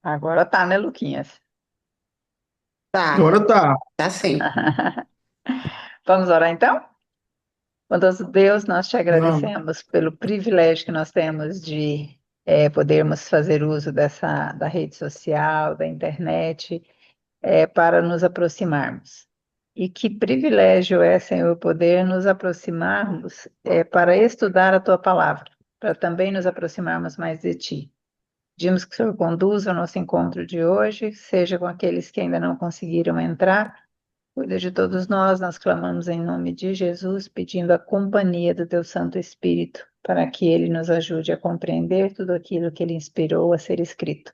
Agora tá, né, Luquinhas? Tá, Agora tá. tá sim. Vamos orar então? Bondoso Deus, nós te Vamos. agradecemos pelo privilégio que nós temos de podermos fazer uso da rede social, da internet, para nos aproximarmos. E que privilégio é, Senhor, poder nos aproximarmos para estudar a tua palavra, para também nos aproximarmos mais de ti. Pedimos que o Senhor conduza o nosso encontro de hoje, seja com aqueles que ainda não conseguiram entrar. Cuida de todos nós, nós clamamos em nome de Jesus, pedindo a companhia do Teu Santo Espírito, para que Ele nos ajude a compreender tudo aquilo que Ele inspirou a ser escrito.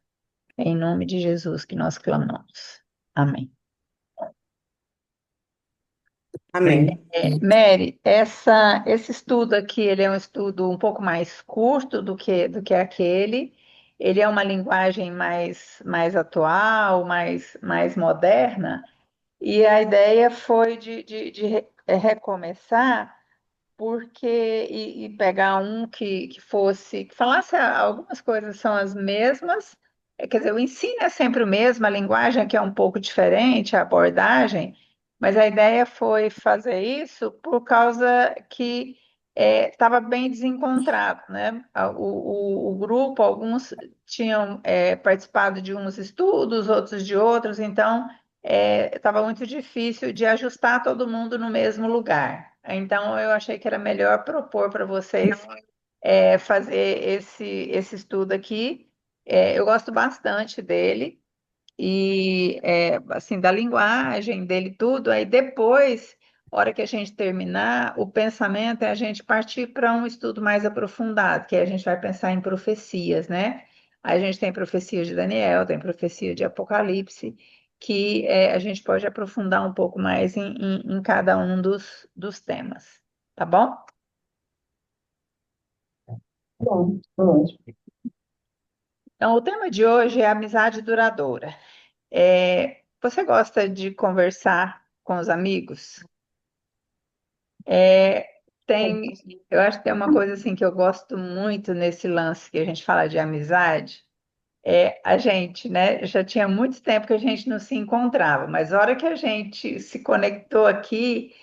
É em nome de Jesus que nós clamamos. Amém. Amém. Bem, Mary, esse estudo aqui, ele é um estudo um pouco mais curto do que aquele. Ele é uma linguagem mais atual, mais moderna. E a ideia foi de recomeçar porque e pegar um que falasse algumas coisas são as mesmas, quer dizer, o ensino é sempre o mesmo, a linguagem aqui é um pouco diferente, a abordagem, mas a ideia foi fazer isso por causa que estava bem desencontrado, né? O grupo, alguns tinham participado de uns estudos, outros de outros, então estava muito difícil de ajustar todo mundo no mesmo lugar. Então, eu achei que era melhor propor para vocês fazer esse estudo aqui. Eu gosto bastante dele e assim da linguagem dele tudo. Aí depois, hora que a gente terminar, o pensamento é a gente partir para um estudo mais aprofundado, que aí a gente vai pensar em profecias, né? Aí a gente tem profecia de Daniel, tem profecia de Apocalipse, que a gente pode aprofundar um pouco mais em cada um dos temas, tá bom? bom, tá ótimo. Então, o tema de hoje é amizade duradoura. Você gosta de conversar com os amigos? É, eu acho que tem uma coisa assim que eu gosto muito nesse lance que a gente fala de amizade, a gente, né? Já tinha muito tempo que a gente não se encontrava, mas a hora que a gente se conectou aqui,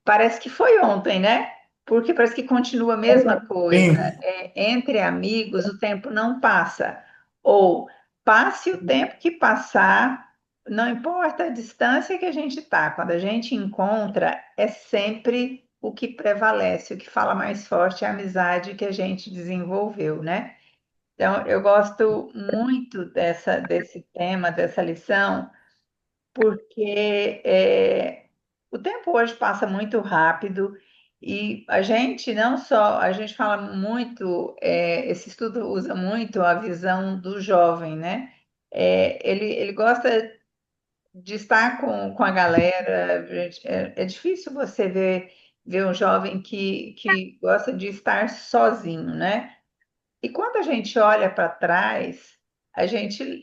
parece que foi ontem, né? Porque parece que continua a mesma coisa. Bem, Entre amigos, o tempo não passa. Ou passe o tempo que passar, não importa a distância que a gente está, quando a gente encontra, é sempre o que prevalece, o que fala mais forte é a amizade que a gente desenvolveu, né? Então, eu gosto muito desse tema, dessa lição, porque o tempo hoje passa muito rápido e a gente não só, a gente fala muito, esse estudo usa muito a visão do jovem, né? Ele gosta de estar com a galera, é difícil você ver um jovem que gosta de estar sozinho, né? E quando a gente olha para trás, a gente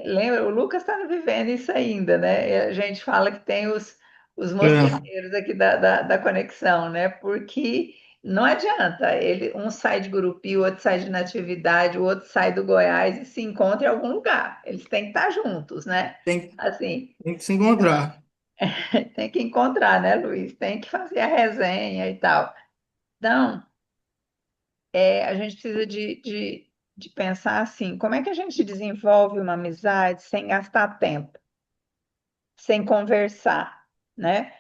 lembra, o Lucas está vivendo isso ainda, né? E a gente fala que tem os é, mosqueteiros aqui da conexão, né? Porque não adianta, um sai de Gurupi, o outro sai de Natividade, o outro sai do Goiás e se encontra em algum lugar. Eles têm que estar juntos, né? tem, Assim, tem que se encontrar. tem que encontrar, né, Luiz? Tem que fazer a resenha e tal. Então, a gente precisa de pensar assim, como é que a gente desenvolve uma amizade sem gastar tempo, sem conversar, né?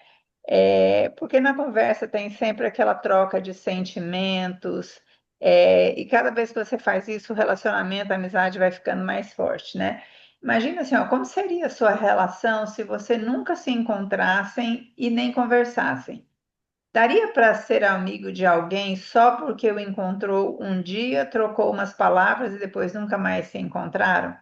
Porque na conversa tem sempre aquela troca de sentimentos, e cada vez que você faz isso, o relacionamento, a amizade vai ficando mais forte, né? Imagina assim, ó, como seria a sua relação se você nunca se encontrassem e nem conversassem? Daria para ser amigo de alguém só porque o encontrou um dia, trocou umas palavras e depois nunca mais se encontraram?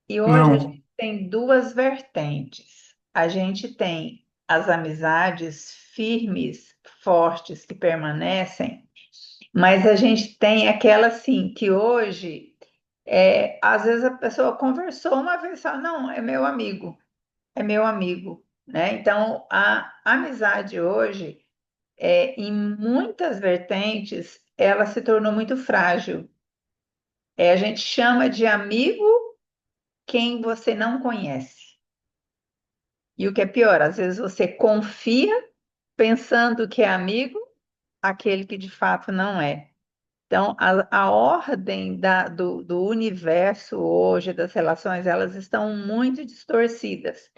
E hoje a Não, gente tem duas vertentes. A gente tem as amizades firmes, fortes, que permanecem, mas a gente tem aquela assim, que hoje, às vezes a pessoa conversou uma vez e fala, não, é meu amigo, né? Então, a amizade hoje em muitas vertentes, ela se tornou muito frágil. A gente chama de amigo quem você não conhece. E o que é pior, às vezes você confia pensando que é amigo, aquele que de fato não é. Então, a ordem do universo hoje, das relações, elas estão muito distorcidas.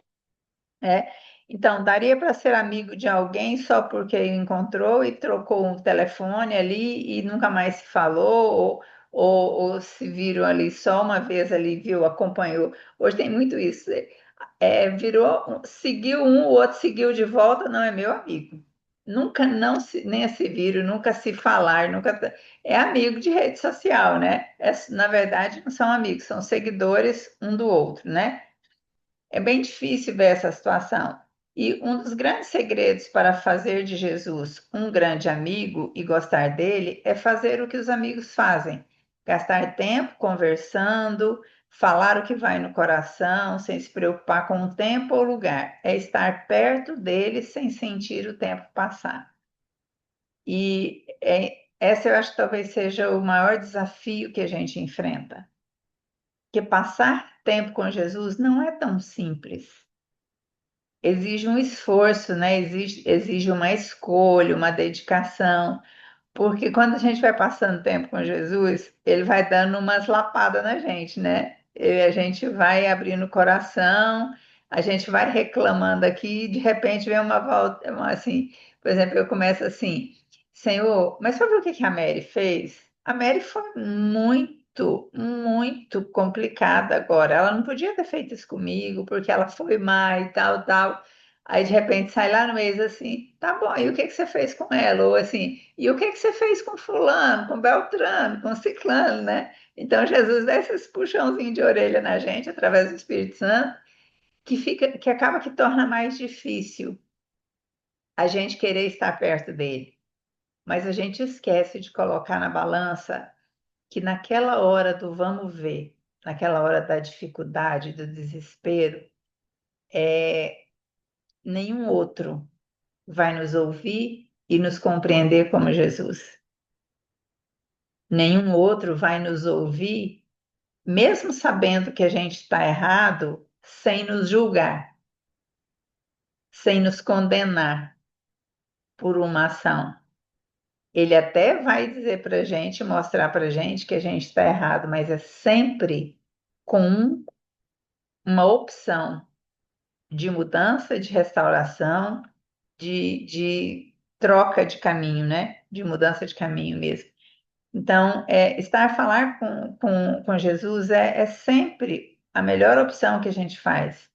É, então, daria para ser amigo de alguém só porque encontrou e trocou um telefone ali e nunca mais se falou, ou se viram ali só uma vez ali, viu, acompanhou. Hoje tem muito isso. Virou, seguiu um, o outro seguiu de volta, não é meu amigo. Nunca não se, nem se viram, nunca se falar, nunca. É amigo de rede social, né? Na verdade, não são amigos, são seguidores um do outro, né? É bem difícil ver essa situação. E um dos grandes segredos para fazer de Jesus um grande amigo e gostar dele é fazer o que os amigos fazem: gastar tempo conversando, falar o que vai no coração, sem se preocupar com o tempo ou lugar. É estar perto dele sem sentir o tempo passar. Essa eu acho que talvez seja o maior desafio que a gente enfrenta. Que passar tempo com Jesus não é tão simples. Exige um esforço, né? Exige uma escolha, uma dedicação, porque quando a gente vai passando tempo com Jesus, ele vai dando umas lapadas na gente, né? E a gente vai abrindo o coração, a gente vai reclamando aqui, de repente vem uma volta, assim, por exemplo, eu começo assim, Senhor, mas sabe o que que a Mary fez? A Mary foi muito, muito complicada agora. Ela não podia ter feito isso comigo, porque ela foi má e tal, tal. Aí de repente sai lá no mês assim, tá bom, e o que que você fez com ela? Ou assim, e o que que você fez com fulano, com Beltrano, com ciclano, né? Então Jesus dá esses puxãozinhos de orelha na gente através do Espírito Santo, que acaba que torna mais difícil a gente querer estar perto dele. Mas a gente esquece de colocar na balança que naquela hora do vamos ver, naquela hora da dificuldade, do desespero, nenhum outro vai nos ouvir e nos compreender como Jesus. Nenhum outro vai nos ouvir, mesmo sabendo que a gente está errado, sem nos julgar, sem nos condenar por uma ação. Ele até vai dizer para a gente, mostrar para a gente que a gente está errado, mas é sempre com uma opção de mudança, de restauração, de troca de caminho, né? De mudança de caminho mesmo. Então, estar a falar com Jesus é sempre a melhor opção que a gente faz.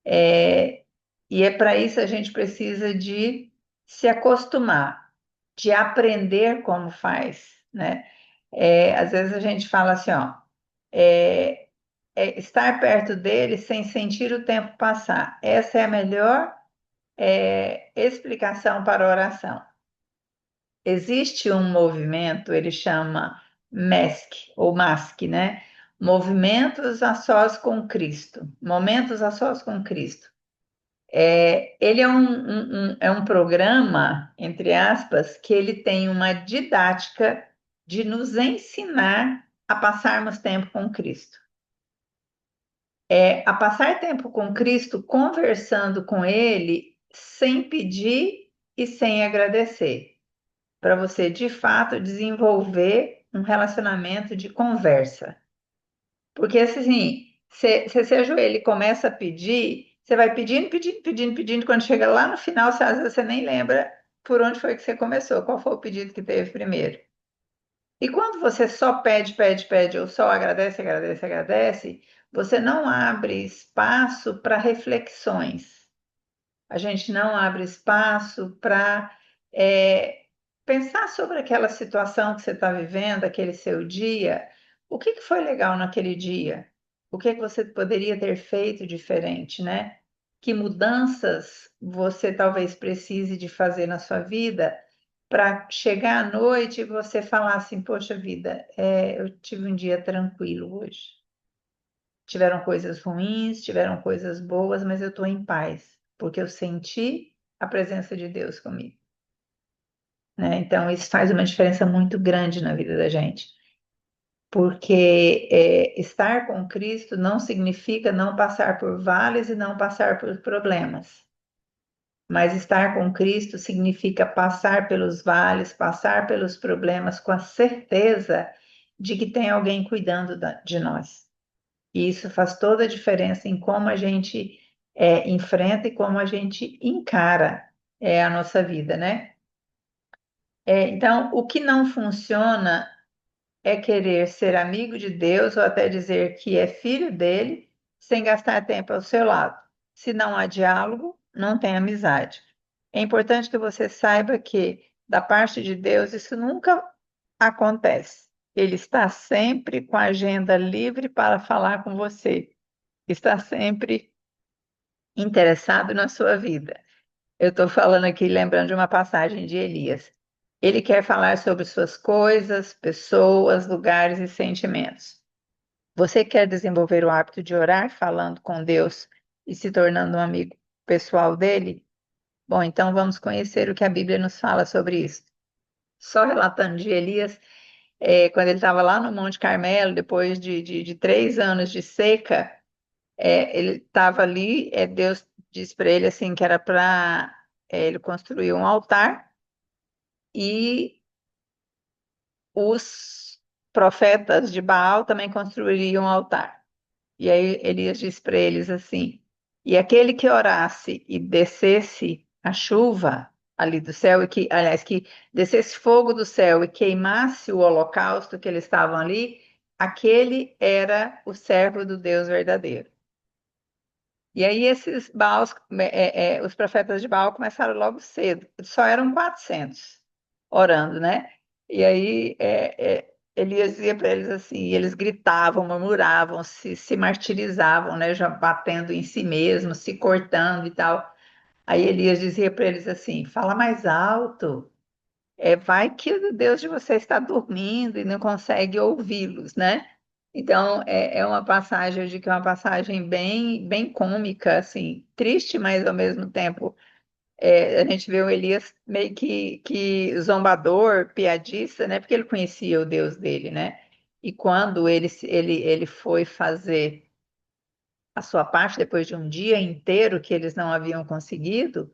É, e é para isso a gente precisa de se acostumar, de aprender como faz, né? Às vezes a gente fala assim, ó, é, estar perto dele sem sentir o tempo passar. Essa é a melhor explicação para a oração. Existe um movimento, ele chama MESC, ou MASC, né? Movimentos a sós com Cristo. Momentos a sós com Cristo. Ele é é um programa, entre aspas, que ele tem uma didática de nos ensinar a passarmos tempo com Cristo. A passar tempo com Cristo, conversando com Ele, sem pedir e sem agradecer, para você de fato desenvolver um relacionamento de conversa. Porque assim, você se ajoelha e começa a pedir, você vai pedindo, pedindo, pedindo, pedindo, quando chega lá no final, às vezes você nem lembra por onde foi que você começou, qual foi o pedido que teve primeiro. E quando você só pede, pede, pede, ou só agradece, agradece, agradece, você não abre espaço para reflexões. A gente não abre espaço para pensar sobre aquela situação que você está vivendo, aquele seu dia. O que que foi legal naquele dia? O que que você poderia ter feito diferente, né? Que mudanças você talvez precise de fazer na sua vida para chegar à noite e você falar assim, poxa vida, eu tive um dia tranquilo hoje. Tiveram coisas ruins, tiveram coisas boas, mas eu estou em paz, porque eu senti a presença de Deus comigo, né? Então, isso faz uma diferença muito grande na vida da gente. porque estar com Cristo não significa não passar por vales e não passar por problemas. Mas estar com Cristo significa passar pelos vales, passar pelos problemas com a certeza de que tem alguém cuidando de nós. E isso faz toda a diferença em como a gente enfrenta e como a gente encara a nossa vida, né? Então, o que não funciona é querer ser amigo de Deus ou até dizer que é filho dele sem gastar tempo ao seu lado. Se não há diálogo, não tem amizade. É importante que você saiba que, da parte de Deus, isso nunca acontece. Ele está sempre com a agenda livre para falar com você. Está sempre interessado na sua vida. Eu estou falando aqui, lembrando de uma passagem de Elias. Ele quer falar sobre suas coisas, pessoas, lugares e sentimentos. Você quer desenvolver o hábito de orar falando com Deus e se tornando um amigo pessoal dele? Bom, então vamos conhecer o que a Bíblia nos fala sobre isso. Só relatando de Elias, quando ele estava lá no Monte Carmelo, depois de 3 anos de seca, ele estava ali, Deus disse para ele assim que era para ele construir um altar e os profetas de Baal também construiriam um altar. E aí Elias disse para eles assim: e aquele que orasse e descesse a chuva ali do céu, e que, aliás, que descesse fogo do céu e queimasse o holocausto que eles estavam ali, aquele era o servo do Deus verdadeiro. E aí esses Baals, os profetas de Baal começaram logo cedo, só eram 400 orando, né? E aí Elias dizia para eles assim, e eles gritavam, murmuravam, se martirizavam, né? Já batendo em si mesmos, se cortando e tal. Aí Elias dizia para eles assim, fala mais alto, vai que o Deus de vocês está dormindo e não consegue ouvi-los, né? Então, é uma passagem, eu digo que é uma passagem bem, bem cômica, assim, triste, mas ao mesmo tempo a gente vê o Elias meio que zombador, piadista, né? Porque ele conhecia o Deus dele, né? E quando ele foi fazer a sua parte, depois de um dia inteiro que eles não haviam conseguido,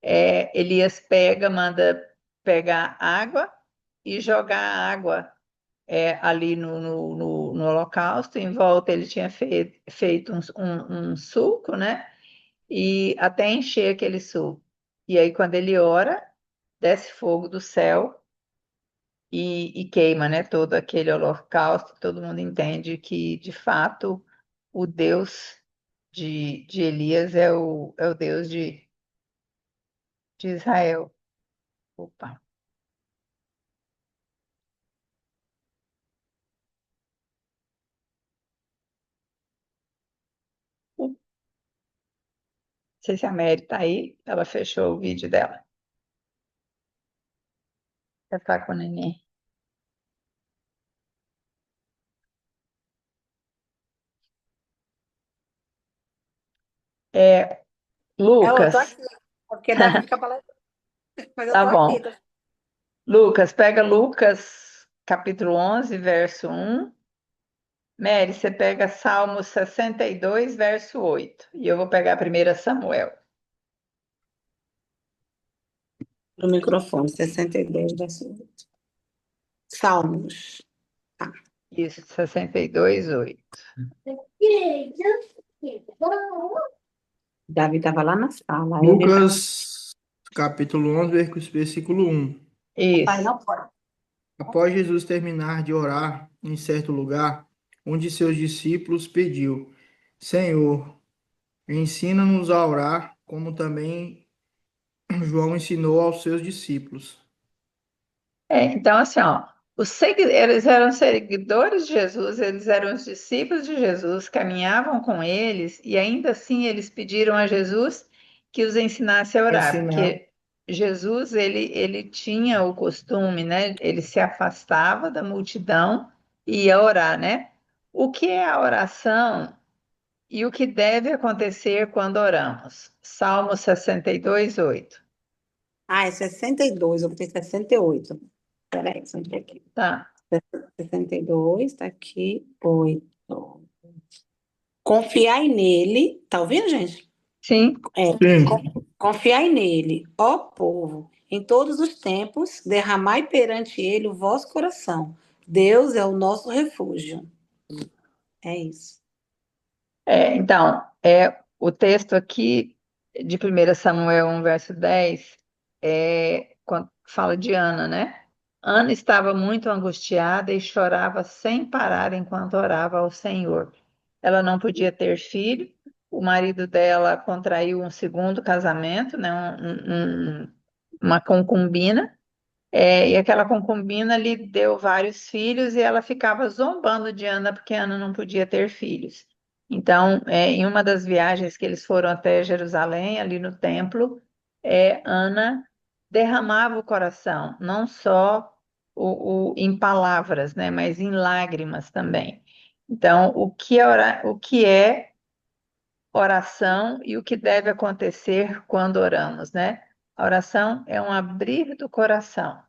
Elias manda pegar água e jogar água ali no holocausto. Em volta ele tinha feito um sulco, né? E até encher aquele sulco. E aí, quando ele ora, desce fogo do céu e queima, né? Todo aquele holocausto. Todo mundo entende que, de fato, o Deus de Elias é o Deus de Israel. Opa. Não sei se a Mary está aí. Ela fechou o vídeo dela. Já está com o neném. Eu tô Lucas, aqui, porque Davi fica falando, mas eu tá tô aqui. bom. Lucas, pega Lucas, capítulo 11, verso 1. Mary, você pega Salmo 62, verso 8. E eu vou pegar primeiro Samuel. No microfone, 62 verso 8. Salmos. Tá. Isso, 62, 8. Davi estava lá na sala. Aí ele tá. Lucas, capítulo 11, versículo 1. Papai, Isso. não pode. Após Jesus terminar de orar em certo lugar, um de seus discípulos pediu: Senhor, ensina-nos a orar, como também João ensinou aos seus discípulos. Então, assim, ó, eles eram seguidores de Jesus, eles eram os discípulos de Jesus, caminhavam com eles, e ainda assim eles pediram a Jesus que os ensinasse a orar, Ensinar. porque Jesus, ele tinha o costume, né? Ele se afastava da multidão e ia orar, né? O que é a oração e o que deve acontecer quando oramos? Salmo 62, 8. Ah, é 62, eu botei 68. Peraí, só um pouquinho. Tá? 62, está aqui, 8. Confiai nele, tá ouvindo, gente? Sim. Confiai nele, ó povo, em todos os tempos, derramai perante ele o vosso coração. Deus é o nosso refúgio. É isso. Então, o texto aqui de 1 Samuel 1, verso 10, fala de Ana, né? Ana estava muito angustiada e chorava sem parar enquanto orava ao Senhor. Ela não podia ter filho, o marido dela contraiu um segundo casamento, né? Uma concubina, e aquela concubina lhe deu vários filhos e ela ficava zombando de Ana porque Ana não podia ter filhos. Então, em uma das viagens que eles foram até Jerusalém, ali no templo, Ana derramava o coração, não só em palavras, né, mas em lágrimas também. Então, o que é oração e o que deve acontecer quando oramos, né? A oração é um abrir do coração,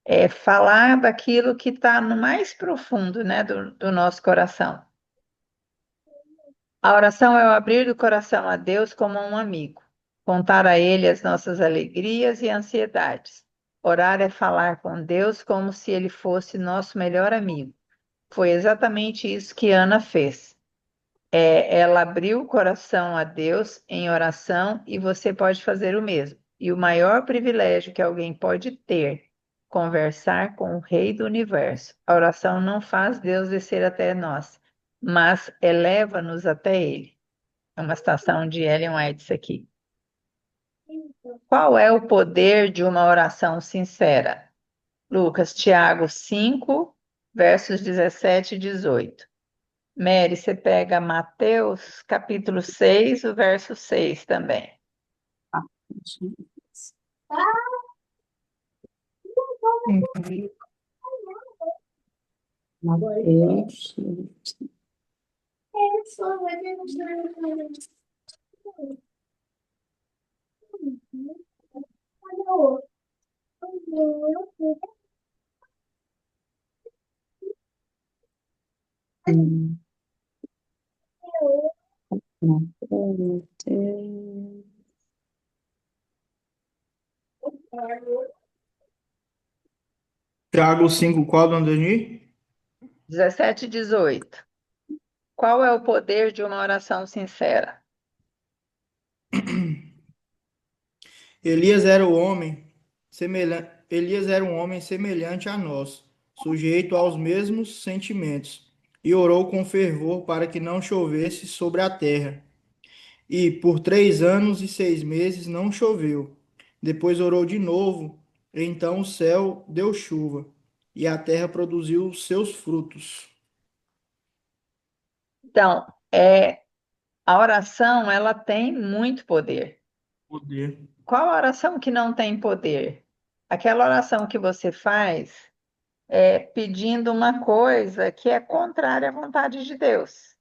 é falar daquilo que está no mais profundo, né, do nosso coração. A oração é o abrir do coração a Deus como a um amigo, contar a Ele as nossas alegrias e ansiedades. Orar é falar com Deus como se Ele fosse nosso melhor amigo. Foi exatamente isso que Ana fez. Ela abriu o coração a Deus em oração e você pode fazer o mesmo. E o maior privilégio que alguém pode ter, conversar com o Rei do Universo. A oração não faz Deus descer até nós, mas eleva-nos até Ele. É uma citação de Ellen White isso aqui. Qual é o poder de uma oração sincera? Lucas, Tiago 5, versos 17 e 18. Mary, você pega Mateus, capítulo 6, o verso 6 também. Mateus. Tiago 5, qual, dona Dani? 17 e 18. Qual é o poder de uma oração sincera? Elias era um homem semelhante a nós, sujeito aos mesmos sentimentos, e orou com fervor para que não chovesse sobre a terra. E por 3 anos e 6 meses não choveu. Depois orou de novo, então o céu deu chuva, e a terra produziu os seus frutos. Então, a oração, ela tem muito poder. Poder. Qual a oração que não tem poder? Aquela oração que você faz pedindo uma coisa que é contrária à vontade de Deus.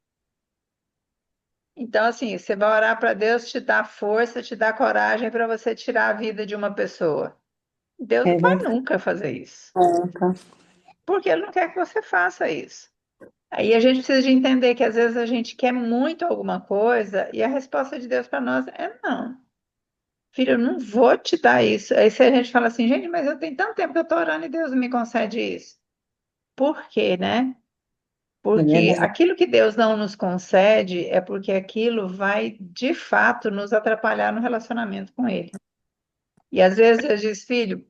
Então, assim, você vai orar para Deus te dar força, te dar coragem para você tirar a vida de uma pessoa. Deus É não vai verdade. nunca fazer isso, porque Ele não quer que você faça isso. Aí a gente precisa de entender que às vezes a gente quer muito alguma coisa e a resposta de Deus para nós é não. Filho, eu não vou te dar isso. Aí se a gente fala assim, gente, mas eu tenho tanto tempo que eu estou orando e Deus não me concede isso. Por quê, né? É Porque verdade. aquilo que Deus não nos concede é porque aquilo vai, de fato, nos atrapalhar no relacionamento com Ele. E às vezes Deus diz, filho,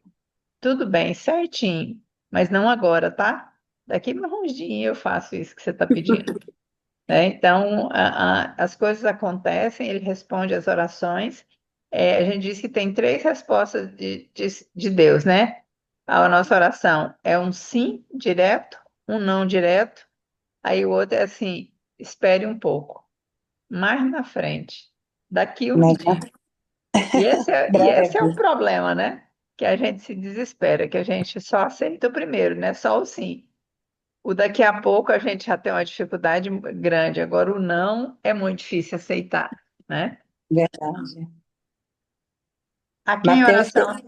tudo bem, certinho, mas não agora, tá? Daqui a uns dias eu faço isso que você está pedindo. Então, as coisas acontecem, ele responde às orações. A gente diz que tem três respostas de Deus, né? A nossa oração é um sim direto, um não direto, aí o outro é assim, espere um pouco, mais na frente, daqui uns Mas dias. E esse é o breve. problema, né? Que a gente se desespera, que a gente só aceita o primeiro, né? Só o sim. O daqui a pouco a gente já tem uma dificuldade grande, agora o não é muito difícil aceitar, né? Verdade. A quem a Mateus, oração,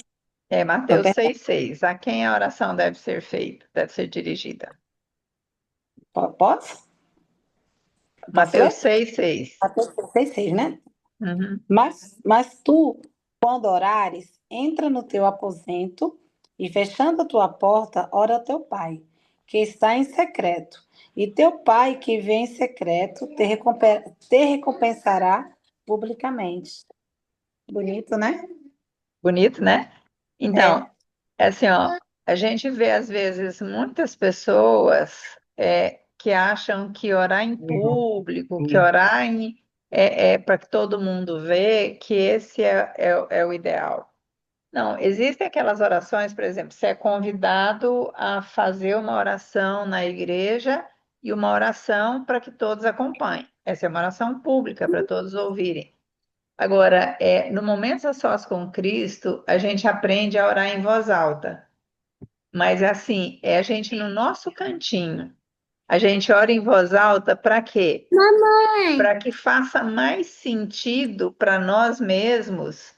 Mateus 6,6, a quem a oração deve ser feita, deve ser dirigida? Posso? Posso Mateus ler? 6:6. Até 66, né? Uhum. Mas tu, quando orares, entra no teu aposento e, fechando a tua porta, ora ao teu pai, que está em secreto. E teu pai, que vê em secreto, te recompensará publicamente. Bonito, né? Bonito, né? Então, É. é assim, ó, a gente vê às vezes muitas pessoas que acham que orar em público, que orar para que todo mundo vê, que esse é o ideal. Não, existem aquelas orações, por exemplo, você é convidado a fazer uma oração na igreja e uma oração para que todos acompanhem. Essa é uma oração pública para todos ouvirem. Agora, no momento a sós com Cristo, a gente aprende a orar em voz alta. Mas assim, é a gente no nosso cantinho. A gente ora em voz alta para quê? Mamãe. Para que faça mais sentido para nós mesmos,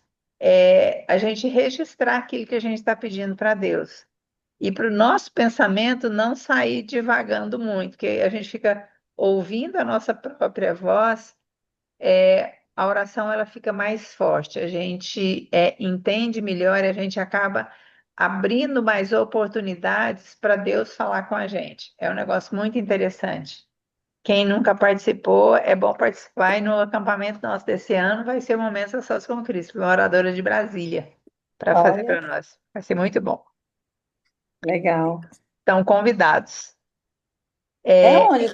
a gente registrar aquilo que a gente está pedindo para Deus. E para o nosso pensamento não sair divagando muito, porque a gente fica ouvindo a nossa própria voz, a oração ela fica mais forte, a gente entende melhor e a gente acaba abrindo mais oportunidades para Deus falar com a gente. É um negócio muito interessante. Quem nunca participou, é bom participar. E no acampamento nosso desse ano vai ser o Momento a Sós com Cristo, uma oradora de Brasília, para fazer Olha, para nós. Vai ser muito bom. legal. Estão convidados. É É, onde?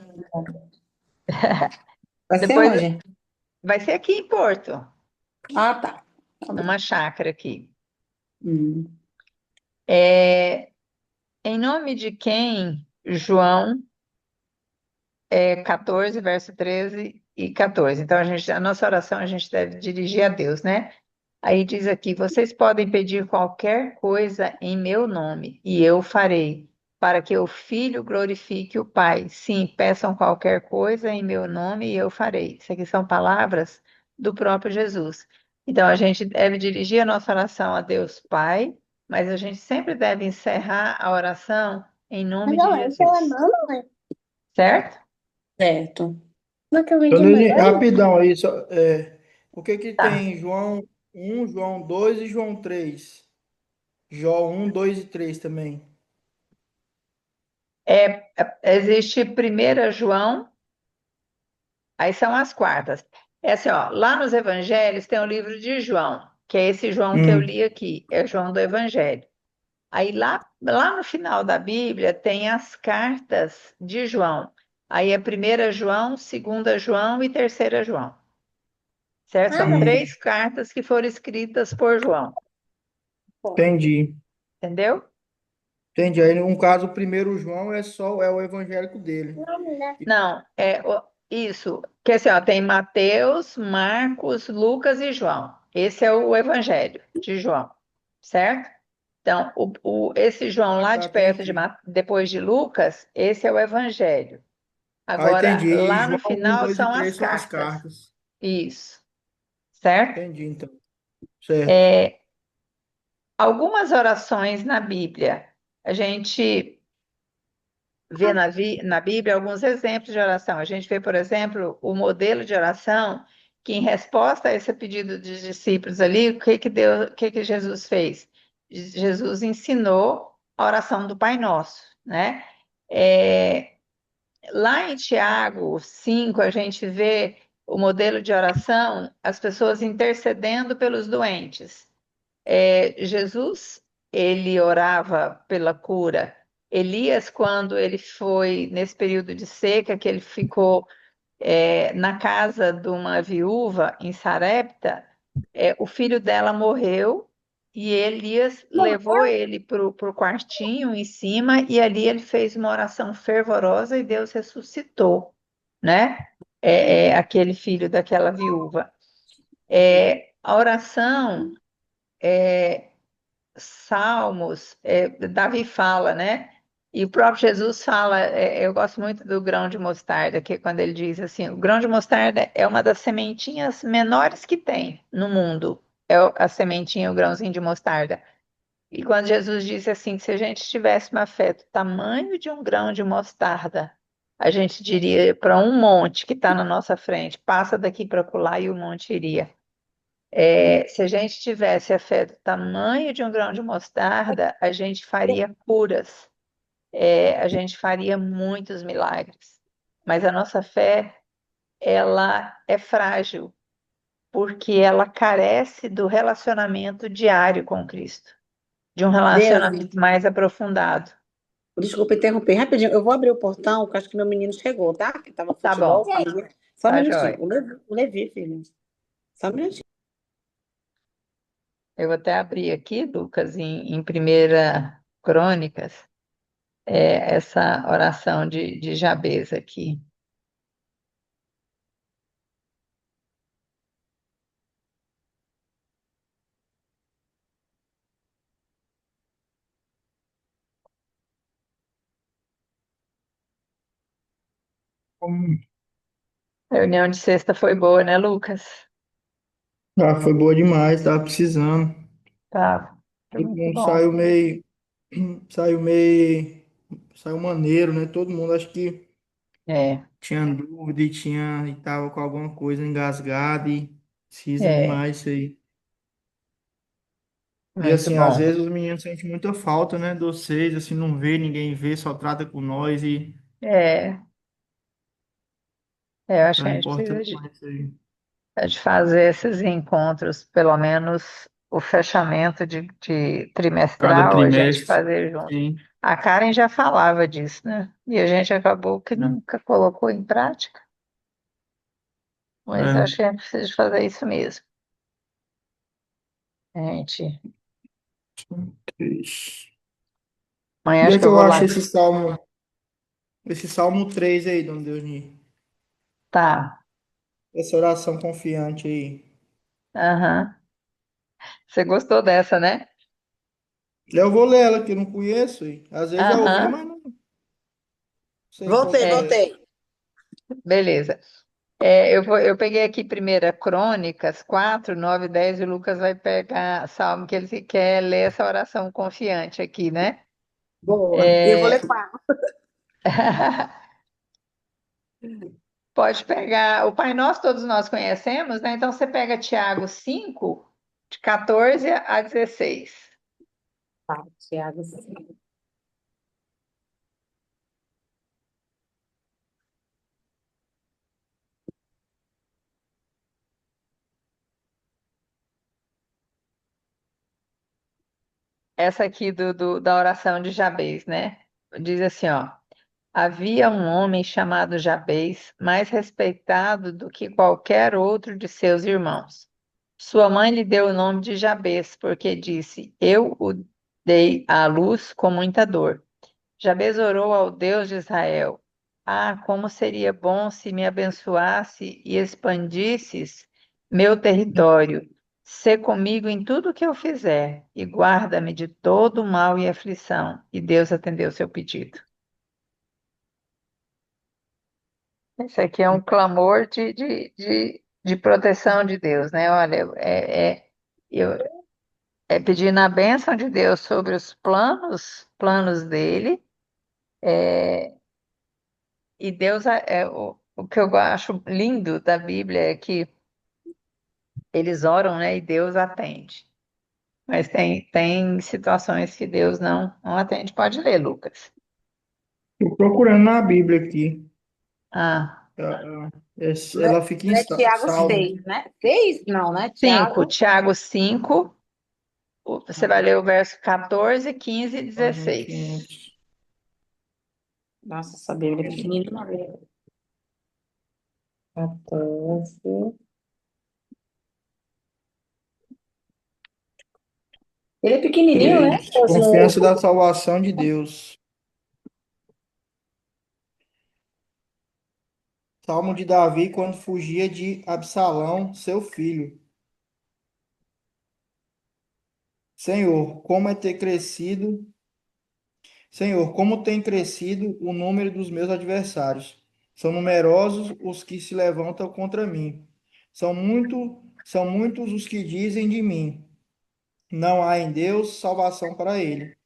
Vai ser depois onde? vai ser aqui em Porto, Ah, tá. Tá bom. numa chácara aqui. Hum. É, em nome de quem, João 14, verso 13 e 14. Então, a nossa oração a gente deve dirigir a Deus, né? Aí diz aqui: vocês podem pedir qualquer coisa em meu nome, e eu farei, para que o Filho glorifique o Pai. Sim, peçam qualquer coisa em meu nome, e eu farei. Isso aqui são palavras do próprio Jesus. Então, a gente deve dirigir a nossa oração a Deus Pai, mas a gente sempre deve encerrar a oração em nome de Mamãe, você é Jesus, mamãe? certo? Certo. Não que eu vim de Dona Eline, mamãe? rapidão aí, o que que Tá. tem João 1, João 2 e João 3? Jó 1, 2 e 3 também. Existe 1 João. Aí são as quartas. É assim, ó, lá nos evangelhos tem o livro de João, que é esse João que eu Hum, li aqui, é João do Evangelho. Aí lá no final da Bíblia tem as cartas de João. Aí é 1 João, 2 João e 3 João, certo? Ah, São mas hum, três cartas que foram escritas por João, pô. entendi. entendeu? Entendi. Aí, no caso, o primeiro João é o evangélico dele. Não, né? Não, isso. Que assim, ó, tem Mateus, Marcos, Lucas e João. Esse é o Evangelho de João, certo? Então, esse João Ah, lá tá, de perto entendi. depois de Lucas, esse é o Evangelho. Ah, Agora, entendi. E lá no João 1, final 2 e são as 3 são as cartas. cartas. Isso, certo? Entendi, então. Certo. É, algumas orações na Bíblia. A gente vê na Bíblia alguns exemplos de oração. A gente vê, por exemplo, o modelo de oração que, em resposta a esse pedido dos discípulos ali, o que que Jesus fez? Jesus ensinou a oração do Pai Nosso, né? É, lá em Tiago 5, a gente vê o modelo de oração, as pessoas intercedendo pelos doentes. Jesus, ele orava pela cura. Elias, quando ele foi nesse período de seca, que ele ficou na casa de uma viúva em Sarepta, o filho dela morreu e Elias levou Morreu? ele para o quartinho em cima e ali ele fez uma oração fervorosa e Deus ressuscitou, né? Aquele filho daquela viúva. A oração Salmos, Davi fala, né? E o próprio Jesus fala, eu gosto muito do grão de mostarda, que é quando ele diz assim, o grão de mostarda é uma das sementinhas menores que tem no mundo, a sementinha, o grãozinho de mostarda. E quando Jesus disse assim, que se a gente tivesse uma fé do tamanho de um grão de mostarda, a gente diria para um monte que está na nossa frente, passa daqui para colar e o monte iria. Se a gente tivesse a fé do tamanho de um grão de mostarda, a gente faria curas, a gente faria muitos milagres. Mas a nossa fé, ela é frágil, porque ela carece do relacionamento diário com Cristo, de um Deise, relacionamento mais aprofundado. desculpa interromper rapidinho. Eu vou abrir o portão, que acho que meu menino chegou, tá? Que tava Tá futebol, bom, família. Só um tá minutinho. joia. O Levi, filho. Só um minutinho. Eu vou até abrir aqui, Lucas, em Primeira Crônicas, essa oração de Jabez aqui. Hum. A reunião de sexta foi boa, né, Lucas? Ah, foi boa demais, tava precisando. Tá, foi Todo muito mundo bom. saiu meio, saiu maneiro, né? Todo mundo acho que É, tinha dúvida e tava com alguma coisa engasgada e precisa é, demais isso aí. E muito assim, às bom. vezes os meninos sentem muita falta, né, de vocês, assim, não vê, ninguém vê, só trata com nós e É, eu acho que tá a gente precisa importante mais isso aí. de fazer esses encontros, pelo menos o fechamento de Cada trimestral, a gente trimestre, fazer junto. sim. A Karen já falava disso, né? E a gente acabou que nunca colocou em prática, mas É. acho que a gente precisa fazer isso mesmo. Gente, amanhã E acho é que que eu eu vou lá. acho esse Salmo 3 aí, Dona Deusni, Tá, essa oração confiante aí. aham. Você gostou dessa, né? Eu vou ler ela, que eu não conheço, e às vezes já ouvi, Aham, mas não sei qual Voltei, que é, é. voltei. beleza. Eu peguei aqui primeira Crônicas 4, 9, 10 e o Lucas vai pegar Salmo, que ele quer ler essa oração confiante aqui, né? Boa. E eu vou ler É, quatro. pode pegar, o Pai Nosso todos nós conhecemos, né? Então você pega Tiago 5, de 14 a 16. Tá, Tiago. Essa aqui da oração de Jabez, né? Diz assim, ó. Havia um homem chamado Jabez, mais respeitado do que qualquer outro de seus irmãos. Sua mãe lhe deu o nome de Jabez, porque disse: Eu o dei à luz com muita dor. Jabez orou ao Deus de Israel: Ah, como seria bom se me abençoasse e expandisses meu território. Sê comigo em tudo que eu fizer, e guarda-me de todo mal e aflição. E Deus atendeu seu pedido. Esse aqui é um clamor de proteção de Deus, né? Olha, eu, é pedindo a bênção de Deus sobre os planos dele, e Deus, o que eu acho lindo da Bíblia é que eles oram, né? E Deus atende. Mas tem situações que Deus não atende. Pode ler, Lucas. Tô procurando na Bíblia aqui. Ah, Ela fica em É Tiago Salmo. 6, né? 6? Não, né? 5, Tiago. Tiago 5. Você vai ler o verso 14, 15 e Página 16. 500. Nossa, essa Bíblia é pequenininha. 14. Ele é pequenininho, né? 3. Confiança da salvação de Deus. Salmo de Davi quando fugia de Absalão, seu filho. Senhor, como é ter crescido, Senhor, como tem crescido o número dos meus adversários. São numerosos os que se levantam contra mim. São muitos os que dizem de mim: não há em Deus salvação para ele.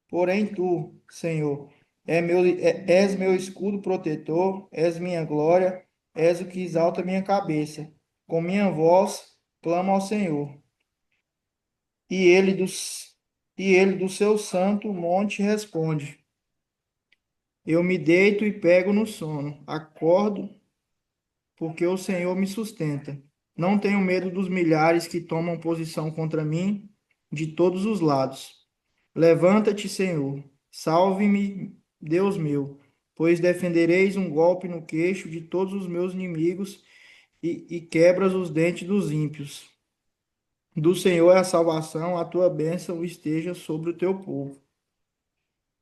Porém tu, Senhor, És meu escudo protetor, és minha glória, és o que exalta minha cabeça. Com minha voz clamo ao Senhor, e ele do seu santo monte responde. Eu me deito e pego no sono, acordo porque o Senhor me sustenta. Não tenho medo dos milhares que tomam posição contra mim de todos os lados. Levanta-te, Senhor, salve-me, Deus meu, pois defendereis um golpe no queixo de todos os meus inimigos e quebras os dentes dos ímpios. Do Senhor é a salvação, a tua bênção esteja sobre o teu povo.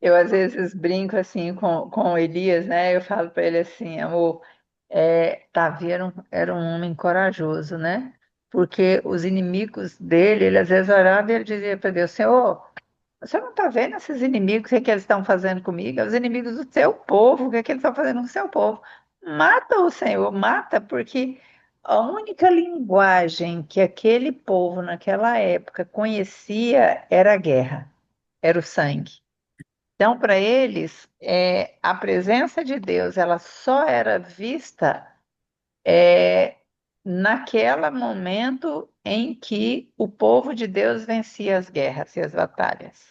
Eu às vezes brinco assim com o Elias, né? Eu falo para ele assim, amor, Davi era um homem corajoso, né? Porque os inimigos dele, ele às vezes orava e ele dizia para Deus, Senhor, você não está vendo esses inimigos, o que eles estão fazendo comigo? É os inimigos do seu povo, o que eles estão fazendo com o seu povo? Mata o Senhor, mata, porque a única linguagem que aquele povo naquela época conhecia era a guerra, era o sangue. Então, para eles, a presença de Deus, ela só era vista é, naquele momento em que o povo de Deus vencia as guerras e as batalhas.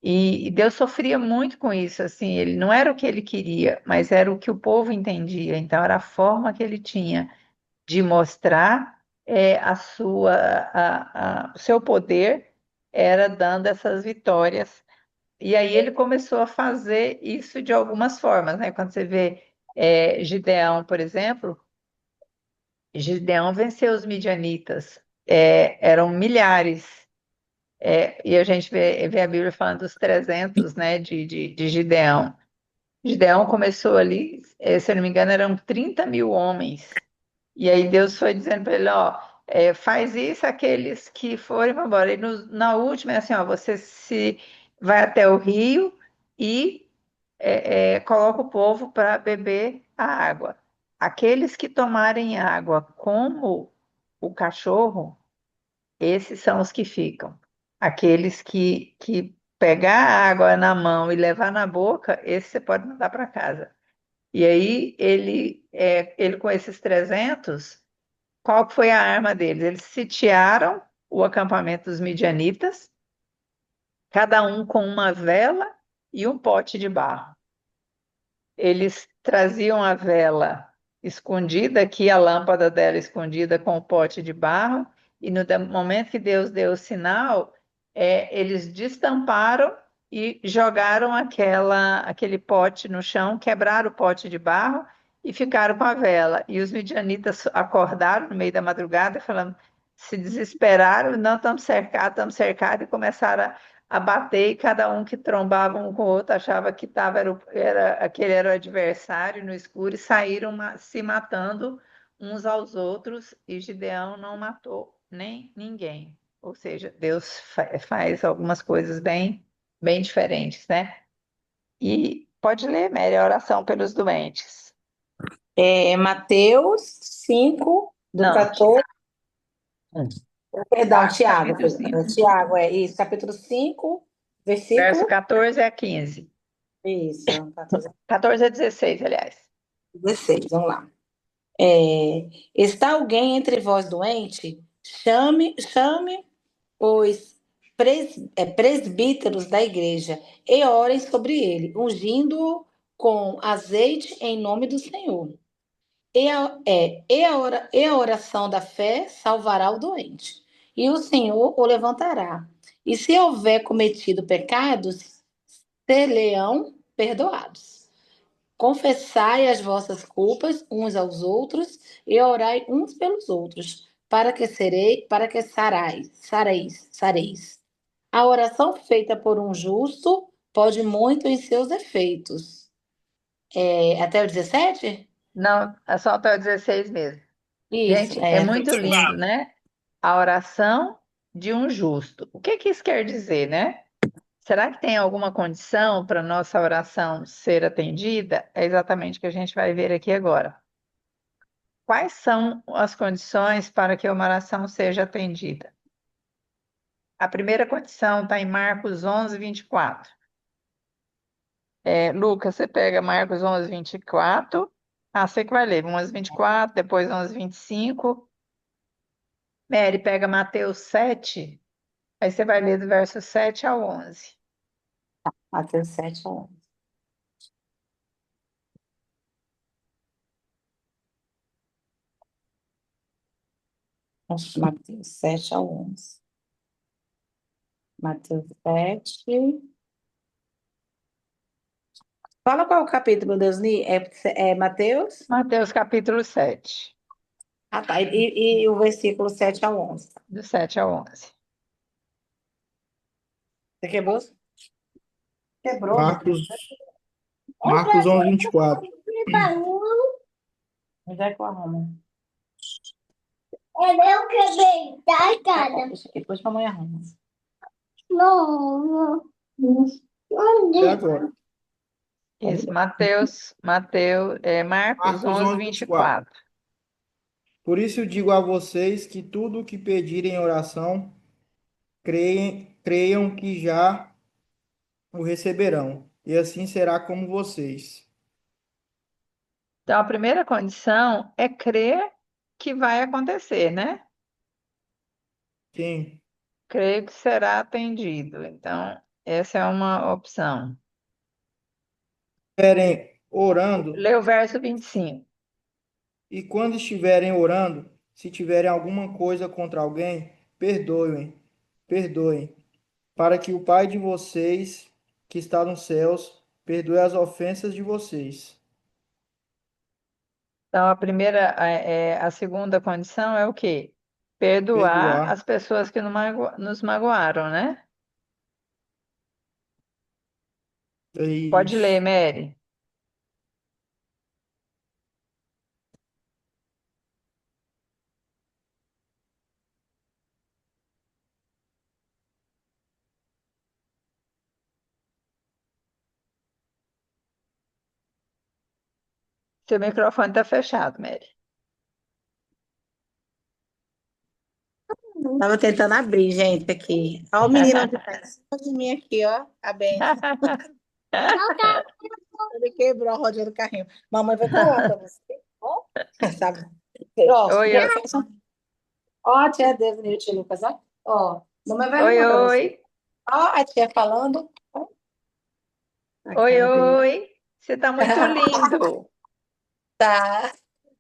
E Deus sofria muito com isso, assim, ele não era o que ele queria, mas era o que o povo entendia. Então, era a forma que ele tinha de mostrar o seu poder, era dando essas vitórias. E aí ele começou a fazer isso de algumas formas, né? Quando você vê Gideão, por exemplo, Gideão venceu os midianitas, eram milhares. E a gente vê a Bíblia falando dos 300, né, de Gideão. Gideão começou ali, se eu não me engano, eram 30 mil homens. E aí Deus foi dizendo para ele, ó, faz isso aqueles que forem para embora. E na última é assim, ó, você se vai até o rio e coloca o povo para beber a água. Aqueles que tomarem água como o cachorro, esses são os que ficam. Aqueles que pegar a água na mão e levar na boca, esse você pode mandar para casa. E aí ele com esses 300, qual que foi a arma deles? Eles sitiaram o acampamento dos midianitas, cada um com uma vela e um pote de barro. Eles traziam a vela escondida, aqui a lâmpada dela escondida com o pote de barro, e no momento que Deus deu o sinal, eles destamparam e jogaram aquele pote no chão, quebraram o pote de barro e ficaram com a vela. E os midianitas acordaram no meio da madrugada, falando, se desesperaram, não estamos cercados, e começaram a bater, e cada um que trombava um com o outro achava que aquele era o adversário no escuro, e saíram se matando uns aos outros, e Gideão não matou nem ninguém. Ou seja, Deus faz algumas coisas bem diferentes, né? E pode ler, Mary, a oração pelos doentes. Mateus 5, do Não, 14. Perdão, Tiago. capítulo 5. Tiago, é isso, capítulo 5, Verso versículo. 14 a 15. Isso, 14, 14 a 16, aliás. 16, vamos lá. Está alguém entre vós doente? Chame os presbíteros da igreja e orem sobre ele, ungindo-o com azeite em nome do Senhor. E a oração da fé salvará o doente, e o Senhor o levantará. E se houver cometido pecados, ser-lhe-ão perdoados. Confessai as vossas culpas uns aos outros e orai uns pelos outros, para que sareis. A oração feita por um justo pode muito em seus efeitos. Até o 17? Não, é só até o 16 mesmo. Isso, Gente, é até o muito 16. lindo, né? A oração de um justo. O que que isso quer dizer, né? Será que tem alguma condição para nossa oração ser atendida? É exatamente o que a gente vai ver aqui agora. Quais são as condições para que uma oração seja atendida? A primeira condição está em Marcos 11, 24. Lucas, você pega Marcos 11, 24. Ah, você que vai ler. 11, 24, depois 11, 25. Mary, pega Mateus 7. Aí você vai ler do verso 7 ao 11. Mateus 7 a 11. Mateus 7 a 11. Mateus 7. Fala qual é o capítulo, Deusni? É Mateus? Mateus capítulo 7, Ah, tá. E o versículo 7 a 11. do 7 ao 11. Você quebrou? Quebrou, meu Deus. Marcos, Marcos 11, 24. Onde é que eu arrumo? Eu quebrei, tá, cara? Deixa aqui, depois mamãe arruma. Não, não. Até Onde? agora. Isso, Marcos Marcos 11, 11, 24. 24. Por isso eu digo a vocês que tudo o que pedirem em oração, creiam que já o receberão, e assim será como vocês. Então, a primeira condição é crer que vai acontecer, né? Sim. Creio que será atendido. Então, essa é uma opção. Estiverem orando, Lê o verso 25. e quando estiverem orando, se tiverem alguma coisa contra alguém, perdoem, para que o Pai de vocês, que está nos céus, perdoe as ofensas de vocês. Então, a segunda condição é o quê? Perdoar Perdoar. as pessoas que nos magoaram, né? É Pode ler, isso. Mary. Seu microfone está fechado, Mary. Tava tentando abrir, gente, aqui. Olha o menino que tá em cima de mim aqui, ó. A benção. Ele quebrou a rodinha do carrinho. Mamãe vai colar pra você. Ó, sabe? Ó, Oi, oi, ó, tia Deus, tia Lucas, ó. Ó, mamãe vai oi, arrumar pra você. oi, Ó, a tia falando. Ó, a oi, cara dele. oi. Você está muito lindo. Tá,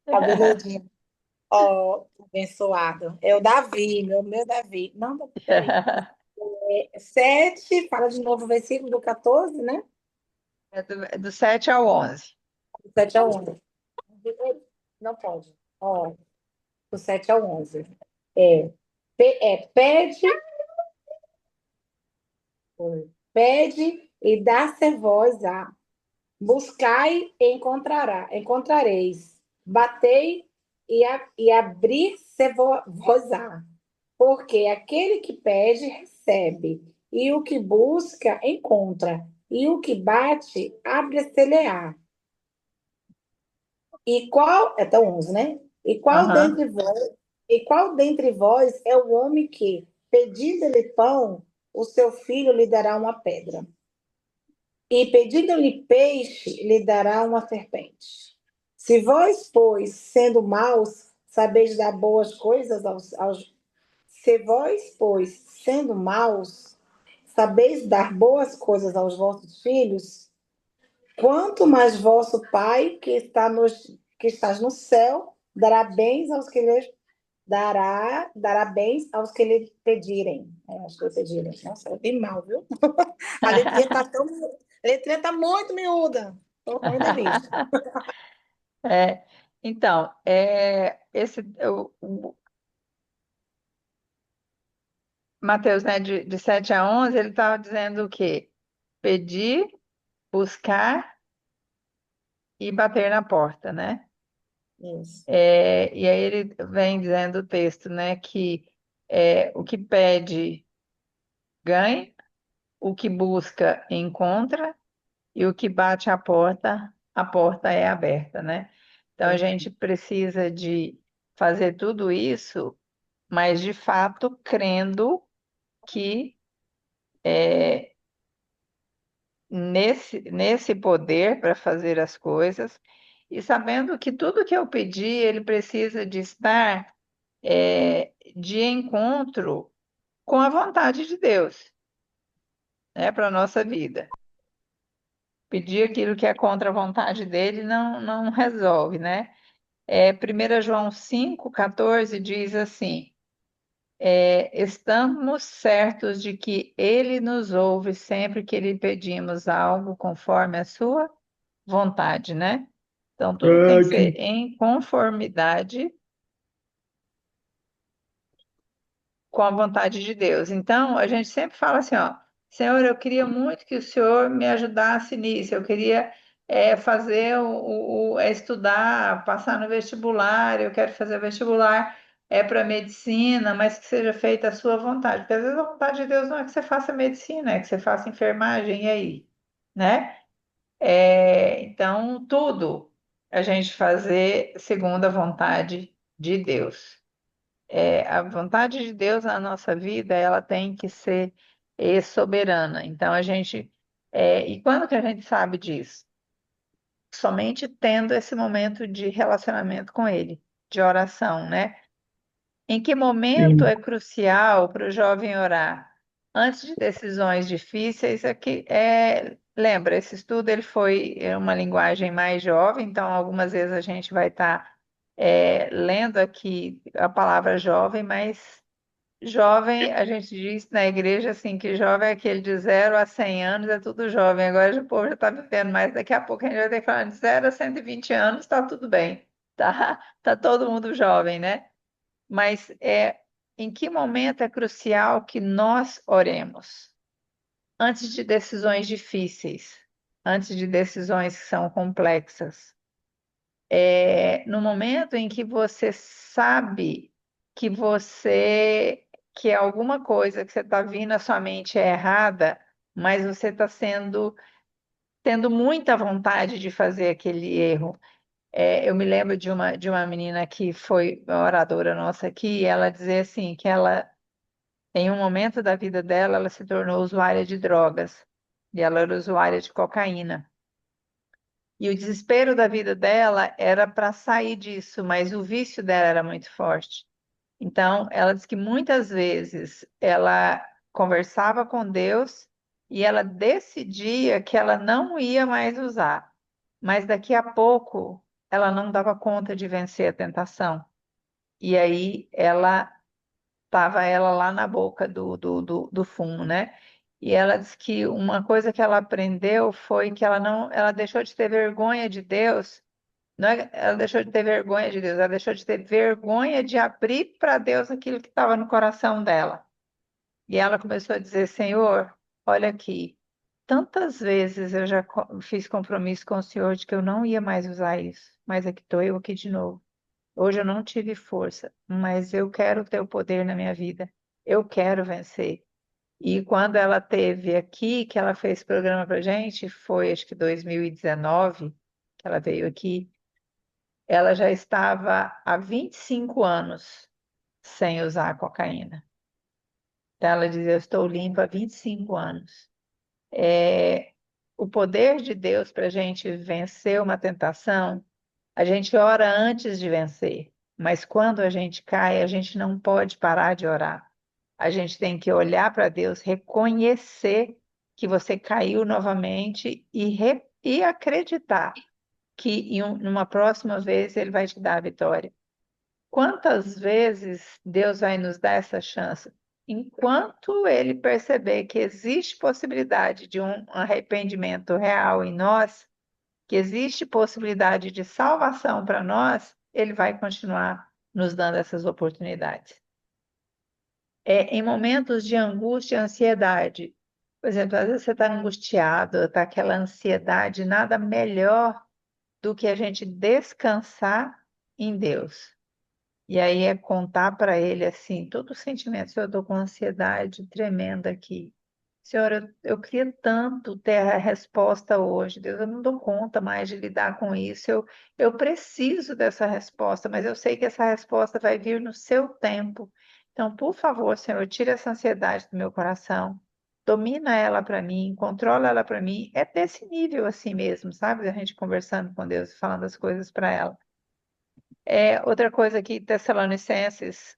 cabeludinho. Ó, abençoado. É o Davi, meu Davi. Não, Davi, peraí. 7, fala de novo o versículo do 14, né? É do 7 ao 11. 7 a 11. Não pode. Ó, do 7 a 11. É, pede, pede e dá-se-vos a. Buscai e encontrareis. Batei e abrir-se-vos-á. Porque aquele que pede, recebe. E o que busca, encontra. E o que bate, abre-se-lhe-á. E qual, até 11, né? E qual Aham. dentre vós, e qual dentre vós é o homem que, pedindo-lhe pão, o seu filho lhe dará uma pedra? E pedindo-lhe peixe, lhe dará uma serpente. Se vós, pois, sendo maus, sabeis dar boas coisas se vós, pois, sendo maus, sabeis dar boas coisas aos vossos filhos, quanto mais vosso Pai, que estás no céu, dará bens aos que lhe pedirem. Acho que lhe pedirem. Nossa, eu bem mal, viu? A letrinha tá muito miúda. Tô ruim da vista. É, então, o Mateus, né, de 7 a 11, ele estava dizendo o quê? Pedir, buscar e bater na porta, né? Isso. E aí ele vem dizendo o texto, né, que o que pede ganha, o que busca encontra e o que bate a porta é aberta, né? Então a gente precisa de fazer tudo isso, mas de fato crendo que nesse poder para fazer as coisas e sabendo que tudo que eu pedi, ele precisa de estar de encontro com a vontade de Deus, né, para a nossa vida. Pedir aquilo que é contra a vontade dele não resolve, né? 1 João 5,14 diz assim: estamos certos de que ele nos ouve sempre que lhe pedimos algo conforme a sua vontade, né? Então, tudo tem que ser em conformidade com a vontade de Deus. Então, a gente sempre fala assim, ó, Senhor, eu queria muito que o Senhor me ajudasse nisso, eu queria fazer estudar, passar no vestibular, eu quero fazer o vestibular para medicina, mas que seja feita a sua vontade, porque às vezes a vontade de Deus não é que você faça medicina, é que você faça enfermagem, e aí, né? Então, tudo a gente fazer segundo a vontade de Deus. A vontade de Deus na nossa vida, ela tem que ser soberana. Então, e quando que a gente sabe disso? Somente tendo esse momento de relacionamento com Ele, de oração, né? Em que momento Sim. é crucial para o jovem orar? Antes de decisões difíceis, lembra, esse estudo ele foi uma linguagem mais jovem, então algumas vezes a gente vai estar lendo aqui a palavra jovem, mas jovem, a gente diz na igreja assim que jovem é aquele de 0 a 100 anos, é tudo jovem. Agora o povo já está vivendo mais, daqui a pouco a gente vai ter que falar de 0 a 120 anos, está tudo bem, tá? Tá todo mundo jovem, né? Mas em que momento é crucial que nós oremos? Antes de decisões difíceis, antes de decisões que são complexas. No momento em que você sabe que que alguma coisa que você está vindo à sua mente é errada, mas você está tendo muita vontade de fazer aquele erro. Eu me lembro de uma menina que foi uma oradora nossa aqui, e ela dizia assim, que ela, em um momento da vida dela, ela se tornou usuária de drogas, e ela era usuária de cocaína. E o desespero da vida dela era para sair disso, mas o vício dela era muito forte. Então, ela disse que muitas vezes ela conversava com Deus e ela decidia que ela não ia mais usar, mas daqui a pouco ela não dava conta de vencer a tentação. E aí ela lá na boca do fumo, né? E ela disse que uma coisa que ela aprendeu foi que ela deixou de ter vergonha de Deus. Não é, ela deixou de ter vergonha de Deus, ela deixou de ter vergonha de abrir para Deus aquilo que estava no coração dela. E ela começou a dizer: Senhor, olha aqui, tantas vezes eu já fiz compromisso com o Senhor de que eu não ia mais usar isso, mas aqui estou eu aqui de novo. Hoje eu não tive força, mas eu quero ter o poder na minha vida. Eu quero vencer. E quando ela teve aqui, que ela fez programa para gente, foi acho que 2019, que ela veio aqui, ela já estava há 25 anos sem usar a cocaína. Então ela dizia, eu estou limpa há 25 anos. O poder de Deus para a gente vencer uma tentação, a gente ora antes de vencer, mas quando a gente cai, a gente não pode parar de orar. A gente tem que olhar para Deus, reconhecer que você caiu novamente e acreditar que numa próxima vez Ele vai te dar a vitória. Quantas vezes Deus vai nos dar essa chance? Enquanto Ele perceber que existe possibilidade de um arrependimento real em nós, que existe possibilidade de salvação para nós, Ele vai continuar nos dando essas oportunidades. Em momentos de angústia e ansiedade, por exemplo, às vezes você está angustiado, está aquela ansiedade, nada melhor do que a gente descansar em Deus. E aí é contar para Ele assim, todo o sentimento, Senhor, eu estou com ansiedade tremenda aqui. Senhor, eu queria tanto ter a resposta hoje, Deus, eu não dou conta mais de lidar com isso. Eu preciso dessa resposta, mas eu sei que essa resposta vai vir no seu tempo. Então, por favor, Senhor, tira essa ansiedade do meu coração. domina ela para mim, controla ela para mim. É desse nível assim mesmo, sabe? A gente conversando com Deus, falando as coisas para ela. Outra coisa que Tessalonicenses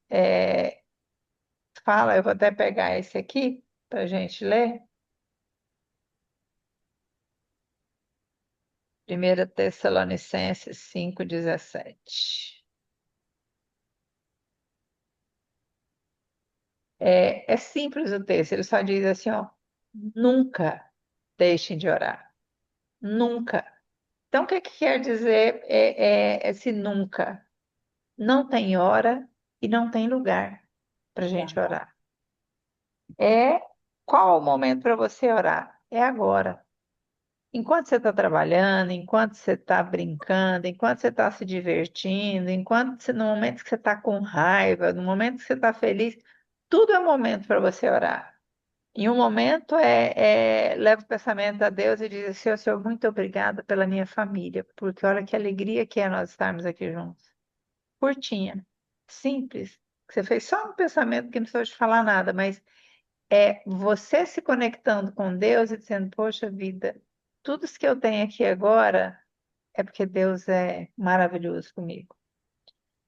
fala, eu vou até pegar esse aqui para a gente ler. 1 Tessalonicenses 5,17. É simples o texto, ele só diz assim, ó, nunca deixem de orar. Nunca. Então, o que que quer dizer esse nunca? Não tem hora e não tem lugar para a gente orar. Qual é o momento para você orar? É agora. Enquanto você está trabalhando, enquanto você está brincando, enquanto você está se divertindo, no momento que você está com raiva, no momento que você está feliz, tudo é momento para você orar. Em um momento leva o pensamento a Deus e diz assim, Senhor, muito obrigada pela minha família, porque olha que alegria que é nós estarmos aqui juntos. Curtinha, simples, que você fez só um pensamento que não precisa te falar nada, mas é você se conectando com Deus e dizendo, poxa vida, tudo isso que eu tenho aqui agora é porque Deus é maravilhoso comigo.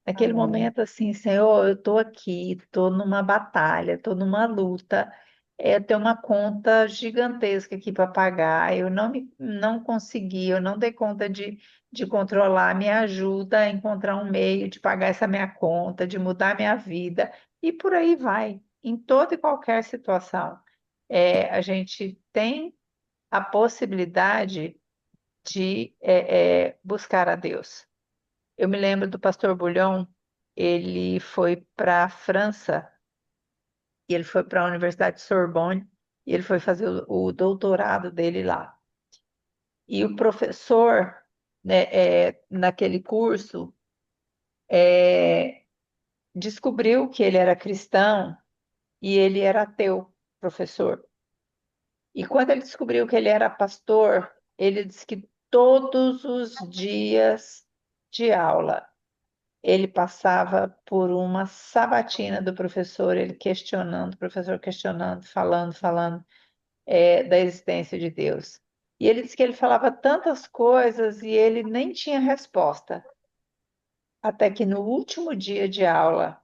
Naquele Amém. momento, assim, Senhor, eu estou aqui, estou numa batalha, estou numa luta, eu tenho uma conta gigantesca aqui para pagar, não consegui, eu não dei conta de controlar, me ajuda a encontrar um meio de pagar essa minha conta, de mudar minha vida, e por aí vai, em toda e qualquer situação. A gente tem a possibilidade de buscar a Deus. Eu me lembro do pastor Bulhon, ele foi para a França e ele foi para a Universidade de Sorbonne e ele foi fazer o doutorado dele lá. E o professor, né, naquele curso, descobriu que ele era cristão e ele era ateu, professor. E quando ele descobriu que ele era pastor, ele disse que todos os dias de aula ele passava por uma sabatina do professor, ele questionando, o professor questionando, falando da existência de Deus. E ele disse que ele falava tantas coisas e ele nem tinha resposta. Até que no último dia de aula,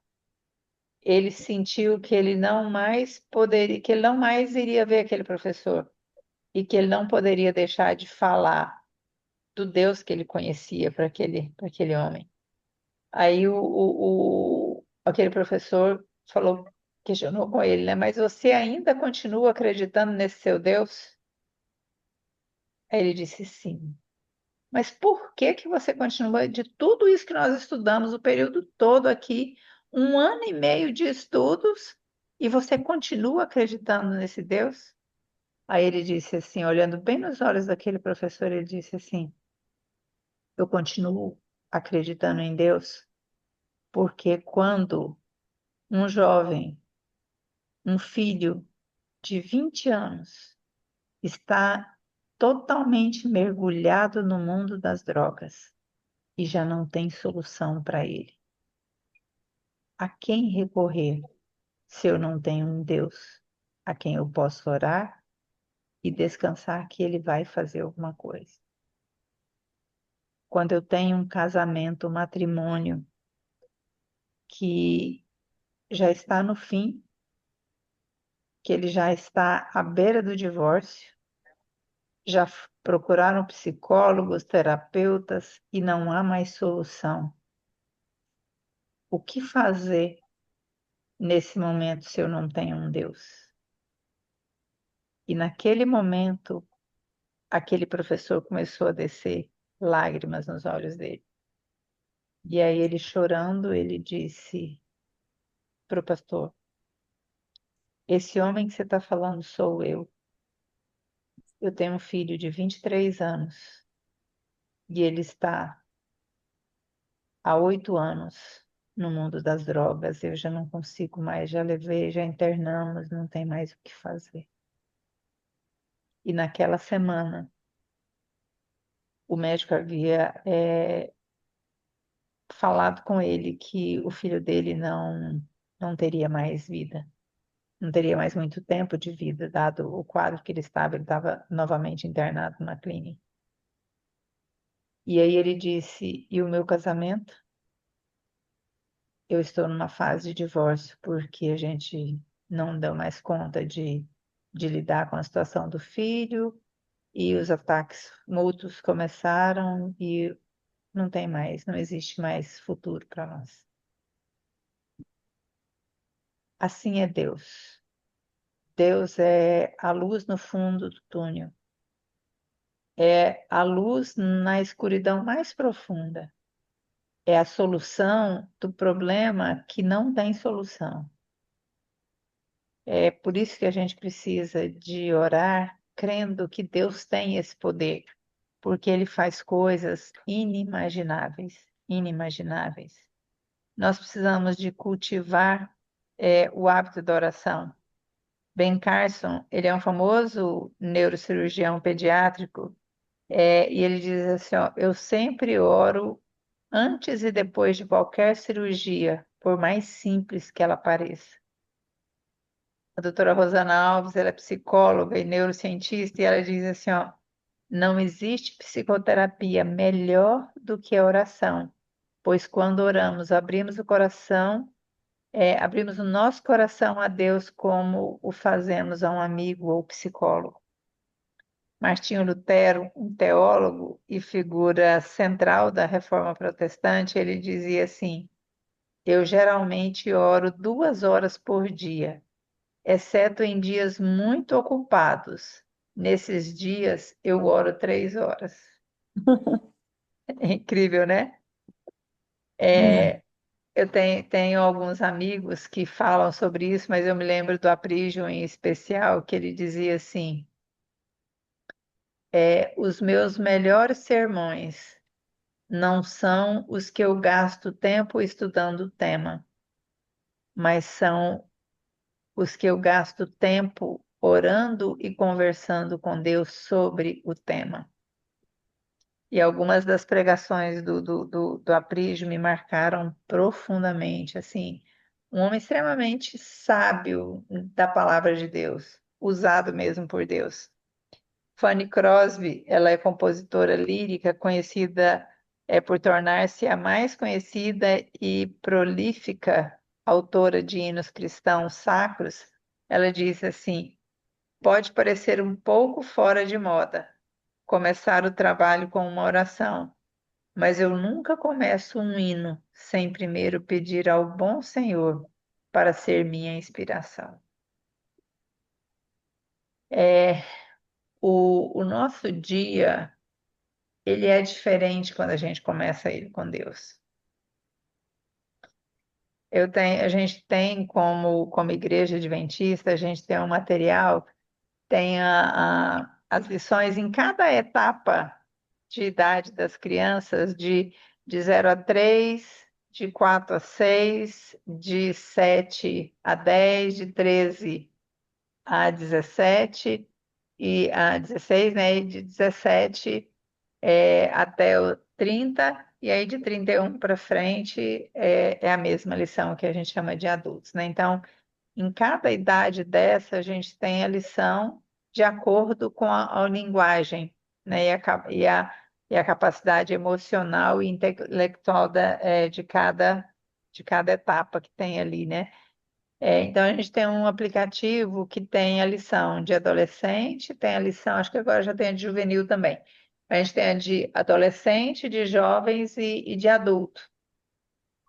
ele sentiu que ele não mais poderia, que ele não mais iria ver aquele professor e que ele não poderia deixar de falar do Deus que ele conhecia para aquele homem. Aí aquele professor questionou com ele, né? Mas você ainda continua acreditando nesse seu Deus? Aí ele disse sim. Mas por que que você continua de tudo isso que nós estudamos o período todo aqui, 1 ano e meio de estudos, e você continua acreditando nesse Deus? Aí ele disse assim, olhando bem nos olhos daquele professor, ele disse assim: eu continuo acreditando em Deus, porque quando um jovem, um filho de 20 anos, está totalmente mergulhado no mundo das drogas e já não tem solução para ele. A quem recorrer se eu não tenho um Deus a quem eu posso orar e descansar que ele vai fazer alguma coisa? Quando eu tenho um casamento, um matrimônio que já está no fim, que ele já está à beira do divórcio, já procuraram psicólogos, terapeutas e não há mais solução. O que fazer nesse momento se eu não tenho um Deus? E naquele momento, aquele professor começou a descer lágrimas nos olhos dele. E aí ele chorando, ele disse para o pastor: esse homem que você está falando sou eu. Eu tenho um filho de 23 anos e ele está há 8 anos no mundo das drogas. Eu já não consigo mais, já levei, já internamos, não tem mais o que fazer. E naquela semana, o médico havia falado com ele que o filho dele não teria mais vida. não teria mais muito tempo de vida, dado o quadro que ele estava novamente internado na clínica. E aí ele disse: e o meu casamento? Eu estou numa fase de divórcio porque a gente não deu mais conta de lidar com a situação do filho e os ataques mútuos começaram e não tem mais, não existe mais futuro para nós. Assim é Deus. Deus é a luz no fundo do túnel, é a luz na escuridão mais profunda, é a solução do problema que não tem solução. É por isso que a gente precisa de orar crendo que Deus tem esse poder, porque Ele faz coisas inimagináveis, inimagináveis. Nós precisamos de cultivar o hábito da oração. Ben Carson, ele é um famoso neurocirurgião pediátrico, e ele diz assim, ó, eu sempre oro antes e depois de qualquer cirurgia, por mais simples que ela pareça. A doutora Rosana Alves, ela é psicóloga e neurocientista, e ela diz assim, ó, não existe psicoterapia melhor do que a oração, pois quando oramos, abrimos o nosso coração a Deus como o fazemos a um amigo ou psicólogo. Martinho Lutero, um teólogo e figura central da Reforma Protestante, ele dizia assim: eu geralmente oro 2 horas por dia, exceto em dias muito ocupados. Nesses dias eu oro 3 horas. É incrível, né? Eu tenho alguns amigos que falam sobre isso, mas eu me lembro do Aprígio em especial, que ele dizia assim: os meus melhores sermões não são os que eu gasto tempo estudando o tema, mas são os que eu gasto tempo orando e conversando com Deus sobre o tema. E algumas das pregações do Aprígio me marcaram profundamente, assim, um homem extremamente sábio da palavra de Deus, usado mesmo por Deus. Fanny Crosby, ela é compositora lírica conhecida por tornar-se a mais conhecida e prolífica autora de hinos cristãos sacros. Ela diz assim: pode parecer um pouco fora de moda começar o trabalho com uma oração, mas eu nunca começo um hino sem primeiro pedir ao bom Senhor para ser minha inspiração. É, o nosso dia, ele é diferente quando a gente começa ele com Deus. A gente tem como igreja adventista, a gente tem um material, tem as lições em cada etapa de idade das crianças, de 0 a 3, de 4 a 6, de 7 a 10, de 13 a 17 e a 16, né? E de 17 até o 30, e aí de 31 para frente é a mesma lição que a gente chama de adultos, né? Então, em cada idade dessa, a gente tem a lição de acordo com a linguagem, né? E a capacidade emocional e intelectual de cada etapa que tem ali, né? Então, a gente tem um aplicativo que tem a lição de adolescente, tem a lição, acho que agora já tem a de juvenil também. A gente tem a de adolescente, de jovens e de adulto.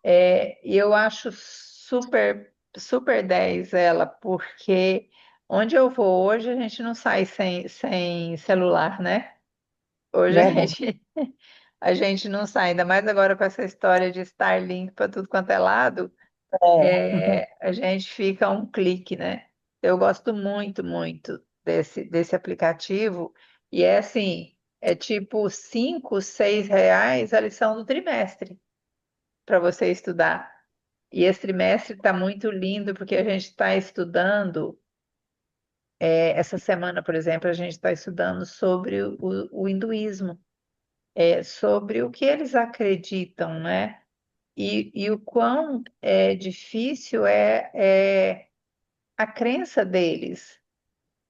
E eu acho super, super 10 ela, porque onde eu vou hoje a gente não sai sem celular, né? Hoje a Verdade. gente, a gente não sai, ainda mais agora com essa história de Starlink para tudo quanto é lado, É. a gente fica a um clique, né? Eu gosto muito, muito desse aplicativo, e é assim, é tipo 5, 6 reais a lição do trimestre para você estudar. E esse trimestre está muito lindo porque a gente está estudando, essa semana, por exemplo, a gente está estudando sobre o hinduísmo, sobre o que eles acreditam, né? E o quão difícil é a crença deles.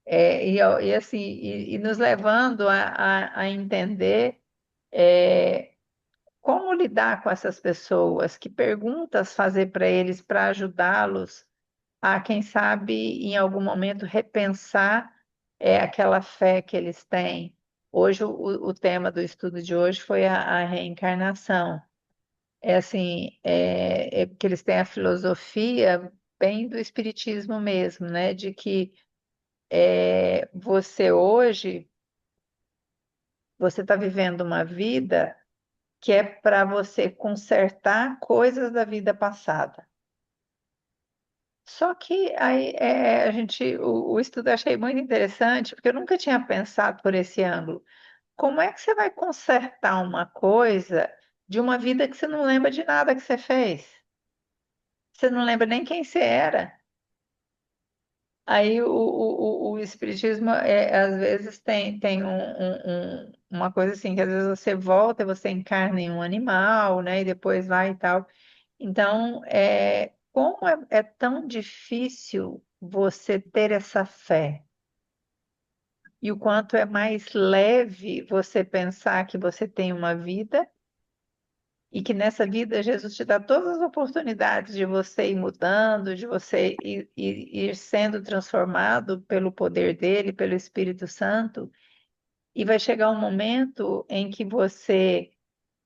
E assim, e nos levando a entender como lidar com essas pessoas, que perguntas fazer para eles para ajudá-los a, quem sabe, em algum momento repensar aquela fé que eles têm. Hoje, o tema do estudo de hoje foi a reencarnação. É assim, que eles têm a filosofia bem do espiritismo mesmo, né? De que você hoje, você está vivendo uma vida que é para você consertar coisas da vida passada. Só que aí o estudo eu achei muito interessante, porque eu nunca tinha pensado por esse ângulo. Como é que você vai consertar uma coisa de uma vida que você não lembra de nada que você fez? Você não lembra nem quem você era. Aí o espiritismo às vezes tem uma coisa assim, que às vezes você volta e você encarna em um animal, né? E depois vai e tal. Então, como é tão difícil você ter essa fé? E o quanto é mais leve você pensar que você tem uma vida e que nessa vida Jesus te dá todas as oportunidades de você ir mudando, de você ir sendo transformado pelo poder dele, pelo Espírito Santo, e vai chegar um momento em que você,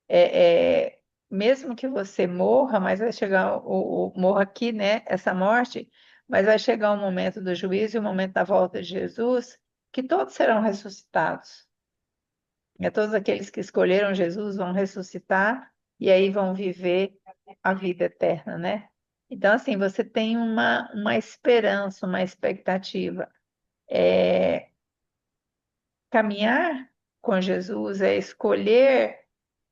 é, é, mesmo que você morra, mas vai chegar morra aqui, né? Essa morte, mas vai chegar o momento do juízo e o momento da volta de Jesus, que todos serão ressuscitados. Todos aqueles que escolheram Jesus vão ressuscitar e aí vão viver a vida eterna, né? Então, assim, você tem uma esperança, uma expectativa. Caminhar com Jesus é escolher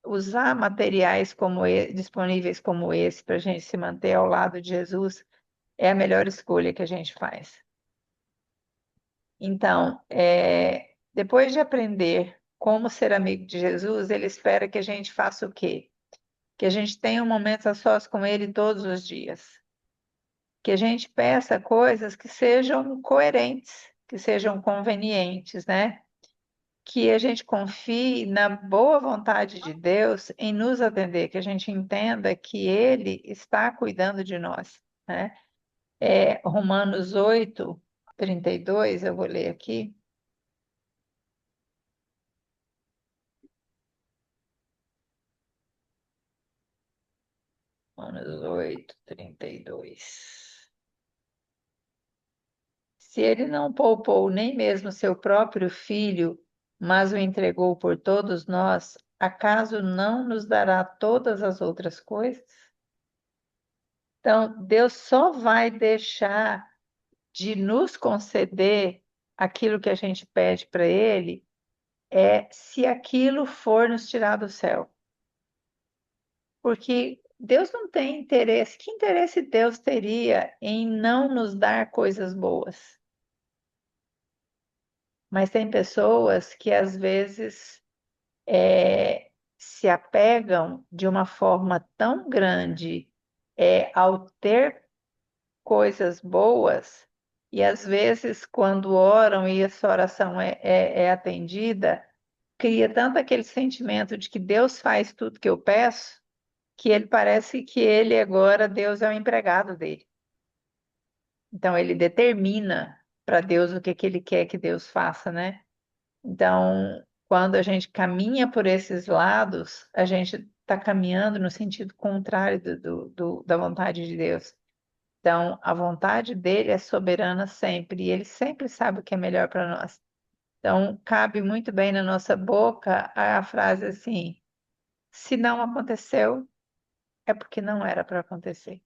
usar materiais disponíveis como esse para a gente se manter ao lado de Jesus, é a melhor escolha que a gente faz. Então, depois de aprender como ser amigo de Jesus, ele espera que a gente faça o quê? Que a gente tenha um momento a sós com ele todos os dias. Que a gente peça coisas que sejam coerentes, que sejam convenientes, né? Que a gente confie na boa vontade de Deus em nos atender, que a gente entenda que Ele está cuidando de nós, né? Romanos 8:32, eu vou ler aqui. Romanos 8:32. Se ele não poupou nem mesmo seu próprio filho, mas o entregou por todos nós, acaso não nos dará todas as outras coisas? Então, Deus só vai deixar de nos conceder aquilo que a gente pede para Ele se aquilo for nos tirar do céu. Porque Deus não tem interesse. Que interesse Deus teria em não nos dar coisas boas? Mas tem pessoas que às vezes se apegam de uma forma tão grande ao ter coisas boas, e às vezes, quando oram e essa oração é atendida, cria tanto aquele sentimento de que Deus faz tudo que eu peço, que ele parece que ele agora, Deus é o empregado dele. Então, ele determina para Deus o que, que ele quer que Deus faça, né? Então, quando a gente caminha por esses lados, a gente está caminhando no sentido contrário da vontade de Deus. Então, a vontade dele é soberana sempre, e ele sempre sabe o que é melhor para nós. Então, cabe muito bem na nossa boca a frase assim: se não aconteceu, é porque não era para acontecer.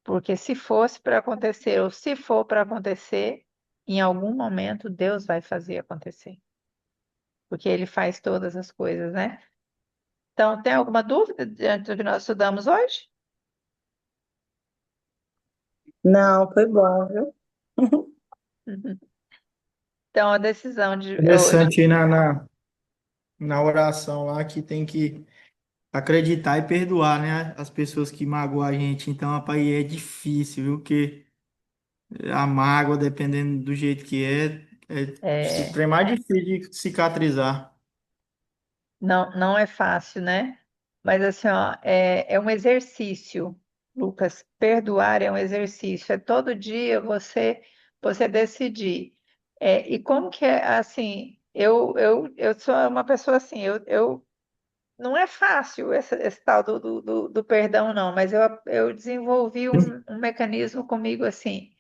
Porque se fosse para acontecer, ou se for para acontecer, em algum momento Deus vai fazer acontecer. Porque ele faz todas as coisas, né? Então, tem alguma dúvida diante do que nós estudamos hoje? Não, foi bom, viu? Então, a decisão de hoje. Interessante aí na oração lá que tem que acreditar e perdoar, né? As pessoas que magoam a gente. Então, rapaz, é difícil, viu? Porque A mágoa, dependendo do jeito que é É, trem mais difícil de cicatrizar. não, não é fácil, né? Mas assim, ó, é um exercício, Lucas. Perdoar é um exercício. É todo dia você decidir. E como que é assim? Eu sou uma pessoa assim. Não é fácil esse tal do perdão, não. Mas eu desenvolvi um mecanismo comigo assim.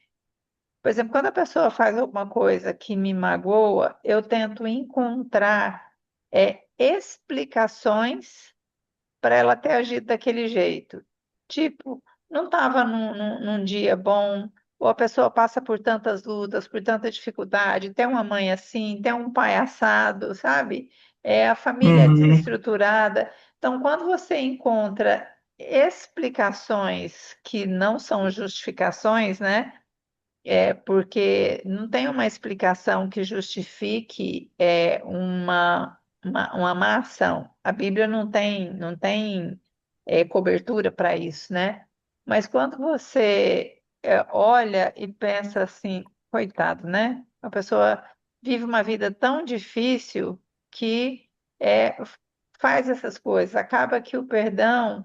Por exemplo, quando a pessoa faz alguma coisa que me magoa, eu tento encontrar explicações para ela ter agido daquele jeito. Tipo, não estava num dia bom, ou a pessoa passa por tantas lutas, por tanta dificuldade, tem uma mãe assim, tem um pai assado, sabe? A família é Uhum. desestruturada. Então, quando você encontra explicações que não são justificações, né? Porque não tem uma explicação que justifique uma má ação. A Bíblia não tem cobertura para isso, né? Mas quando você olha e pensa assim, coitado, né? A pessoa vive uma vida tão difícil que é, faz essas coisas. Acaba que o perdão,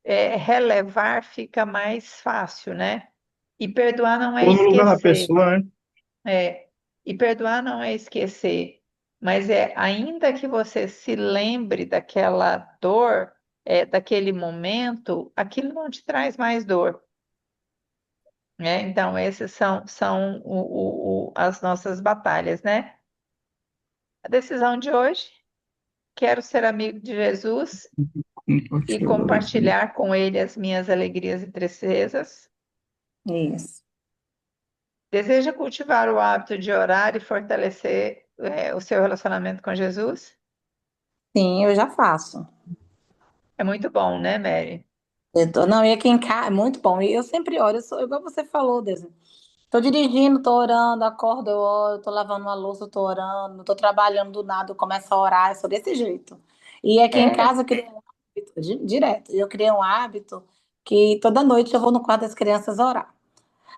relevar fica mais fácil, né? E perdoar não é Pôr no lugar da esquecer. pessoa, né? E perdoar não é esquecer, mas ainda que você se lembre daquela dor, daquele momento, aquilo não te traz mais dor, né? Então, esses são as nossas batalhas, né? A decisão de hoje, quero ser amigo de Jesus e compartilhar com ele as minhas alegrias e tristezas. Isso. Deseja cultivar o hábito de orar e fortalecer, o seu relacionamento com Jesus? Sim, eu já faço. É muito bom, né, Mary? Não, e aqui em casa é muito bom. E eu sempre oro, eu sou igual você falou, Deus. Tô dirigindo, tô orando, acordo, eu oro, tô lavando uma louça, eu tô orando, tô trabalhando do nada, eu começo a orar, eu sou desse jeito. E aqui em É, casa eu criei um hábito, direto, eu criei um hábito que toda noite eu vou no quarto das crianças orar.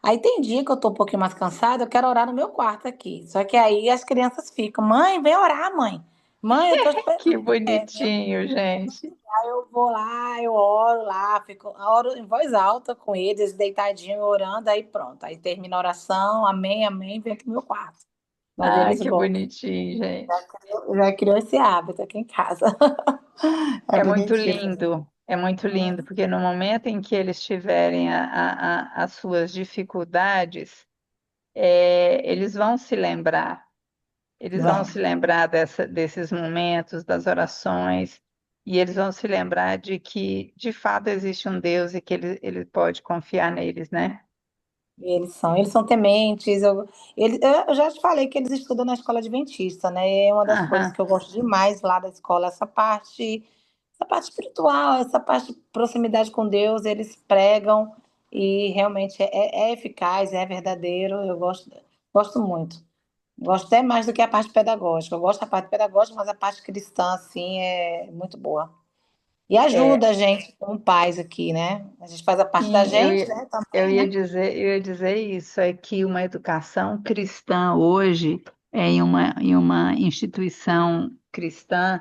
Aí tem dia que eu tô um pouquinho mais cansada, eu quero orar no meu quarto aqui. Só que aí as crianças ficam, mãe, vem orar, mãe. Mãe, eu tô esperando. que bonitinho, gente. Eu vou lá, eu oro lá, oro em voz alta com eles, deitadinho, orando, aí pronto. Aí termina a oração, amém, amém, vem pro meu quarto. Mas Ai, eles que gostam, bonitinho, gente. já criou esse hábito aqui em casa. É bonitinho. É muito lindo, porque no momento em que eles tiverem as suas dificuldades, eles vão Vão. se lembrar desses momentos, das orações, e eles vão se lembrar de que, de fato, existe um Deus e que ele pode confiar neles, né? Eles são tementes. Eu já te falei que eles estudam na escola adventista, né? É uma das coisas Aham. que eu gosto demais lá da escola, essa parte espiritual, essa parte de proximidade com Deus, eles pregam e realmente é eficaz, é verdadeiro. Eu gosto muito. Gosto até mais do que a parte pedagógica. Eu gosto da parte pedagógica, mas a parte cristã, assim, é muito boa. E É, ajuda a gente como pais aqui, né? A gente faz a parte da sim, gente, né? Também, né? eu ia dizer isso, é que uma educação cristã hoje, em uma instituição cristã,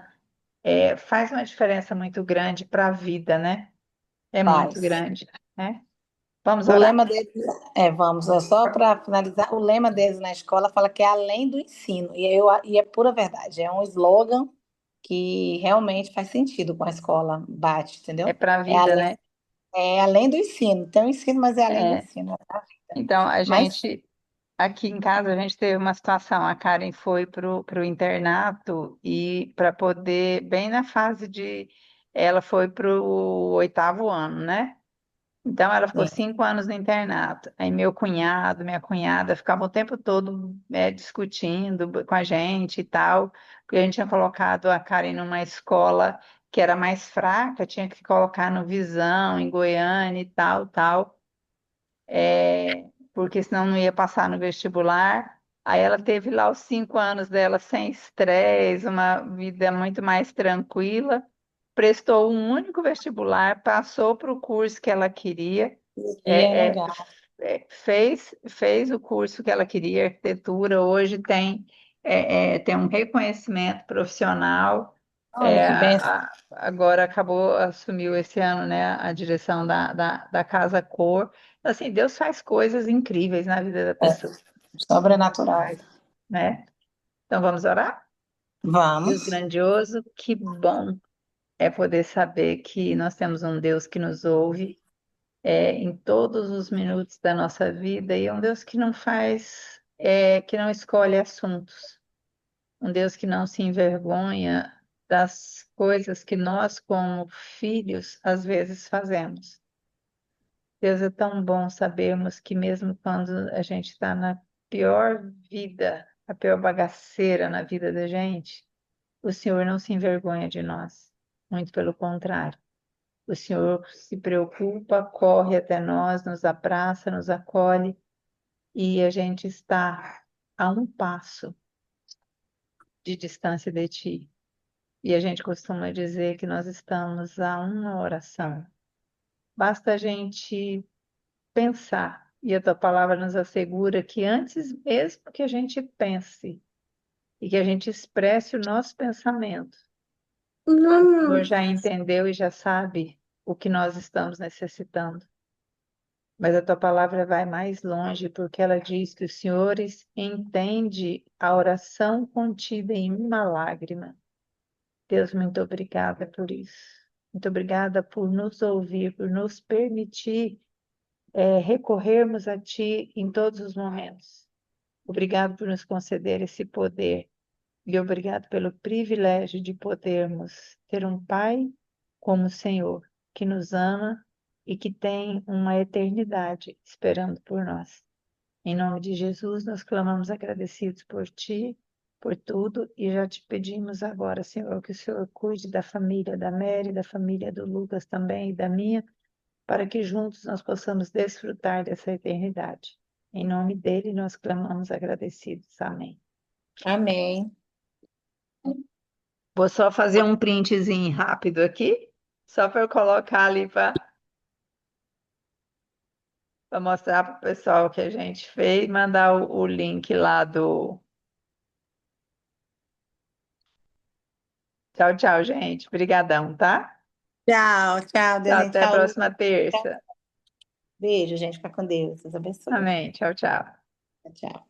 faz uma diferença muito grande para a vida, né? É muito Faz. grande, né? Vamos O orar? lema deles, vamos, só para finalizar, o lema deles na escola fala que é além do ensino, e é pura verdade, é um slogan que realmente faz sentido com a escola, bate, É entendeu? para a É vida, além, né? é além do ensino, tem o ensino, mas é além do É, ensino, é pra vida. então, Mas, aqui em casa, a gente teve uma situação, a Karen foi pro internato e para poder, bem na fase ela foi pro oitavo ano, né? Então, ela ficou sim, 5 anos no internato. Aí, meu cunhado, minha cunhada ficavam o tempo todo discutindo com a gente e tal, porque a gente tinha colocado a Karen numa escola que era mais fraca, tinha que colocar no Visão, em Goiânia e tal, tal, porque senão não ia passar no vestibular. Aí, ela teve lá os 5 anos dela sem estresse, uma vida muito mais tranquila, prestou um único vestibular, passou para o curso que ela queria. e é É, é, legal. fez o curso que ela queria, arquitetura, hoje tem um reconhecimento profissional. Olha que benção. Agora assumiu esse ano, né, a direção da Casa Cor. Assim, Deus faz coisas incríveis na vida da pessoa, Sobrenatural. né? Então vamos orar? Deus Vamos. grandioso, que bom é poder saber que nós temos um Deus que nos ouve em todos os minutos da nossa vida e é um Deus que não que não escolhe assuntos, um Deus que não se envergonha das coisas que nós, como filhos, às vezes fazemos. Deus, é tão bom sabermos que mesmo quando a gente está na pior vida, a pior bagaceira na vida da gente, o Senhor não se envergonha de nós. Muito pelo contrário. O Senhor se preocupa, corre até nós, nos abraça, nos acolhe e a gente está a um passo de distância de Ti. E a gente costuma dizer que nós estamos a uma oração. Basta a gente pensar, e a Tua palavra nos assegura que antes mesmo que a gente pense e que a gente expresse o nosso pensamento, o Senhor já entendeu e já sabe o que nós estamos necessitando. Mas a tua palavra vai mais longe, porque ela diz que o Senhor entende a oração contida em uma lágrima. Deus, muito obrigada por isso. Muito obrigada por nos ouvir, por nos permitir recorrermos a Ti em todos os momentos. Obrigado por nos conceder esse poder e obrigado pelo privilégio de podermos ter um Pai como o Senhor, que nos ama e que tem uma eternidade esperando por nós. Em nome de Jesus, nós clamamos agradecidos por Ti, por tudo, e já te pedimos agora, Senhor, que o Senhor cuide da família da Mary, da família do Lucas também e da minha, para que juntos nós possamos desfrutar dessa eternidade. Em nome dele, nós clamamos agradecidos. Amém. Amém. Vou só fazer um printzinho rápido aqui, só para eu colocar ali para mostrar para o pessoal o que a gente fez, mandar o link lá do. Tchau, tchau, gente. Obrigadão, tá? Tchau, tchau. Deus Até a tchau, Lu. próxima terça. Beijo, gente. Fica com Deus. Deus abençoe. Amém. Tchau, tchau. Tchau.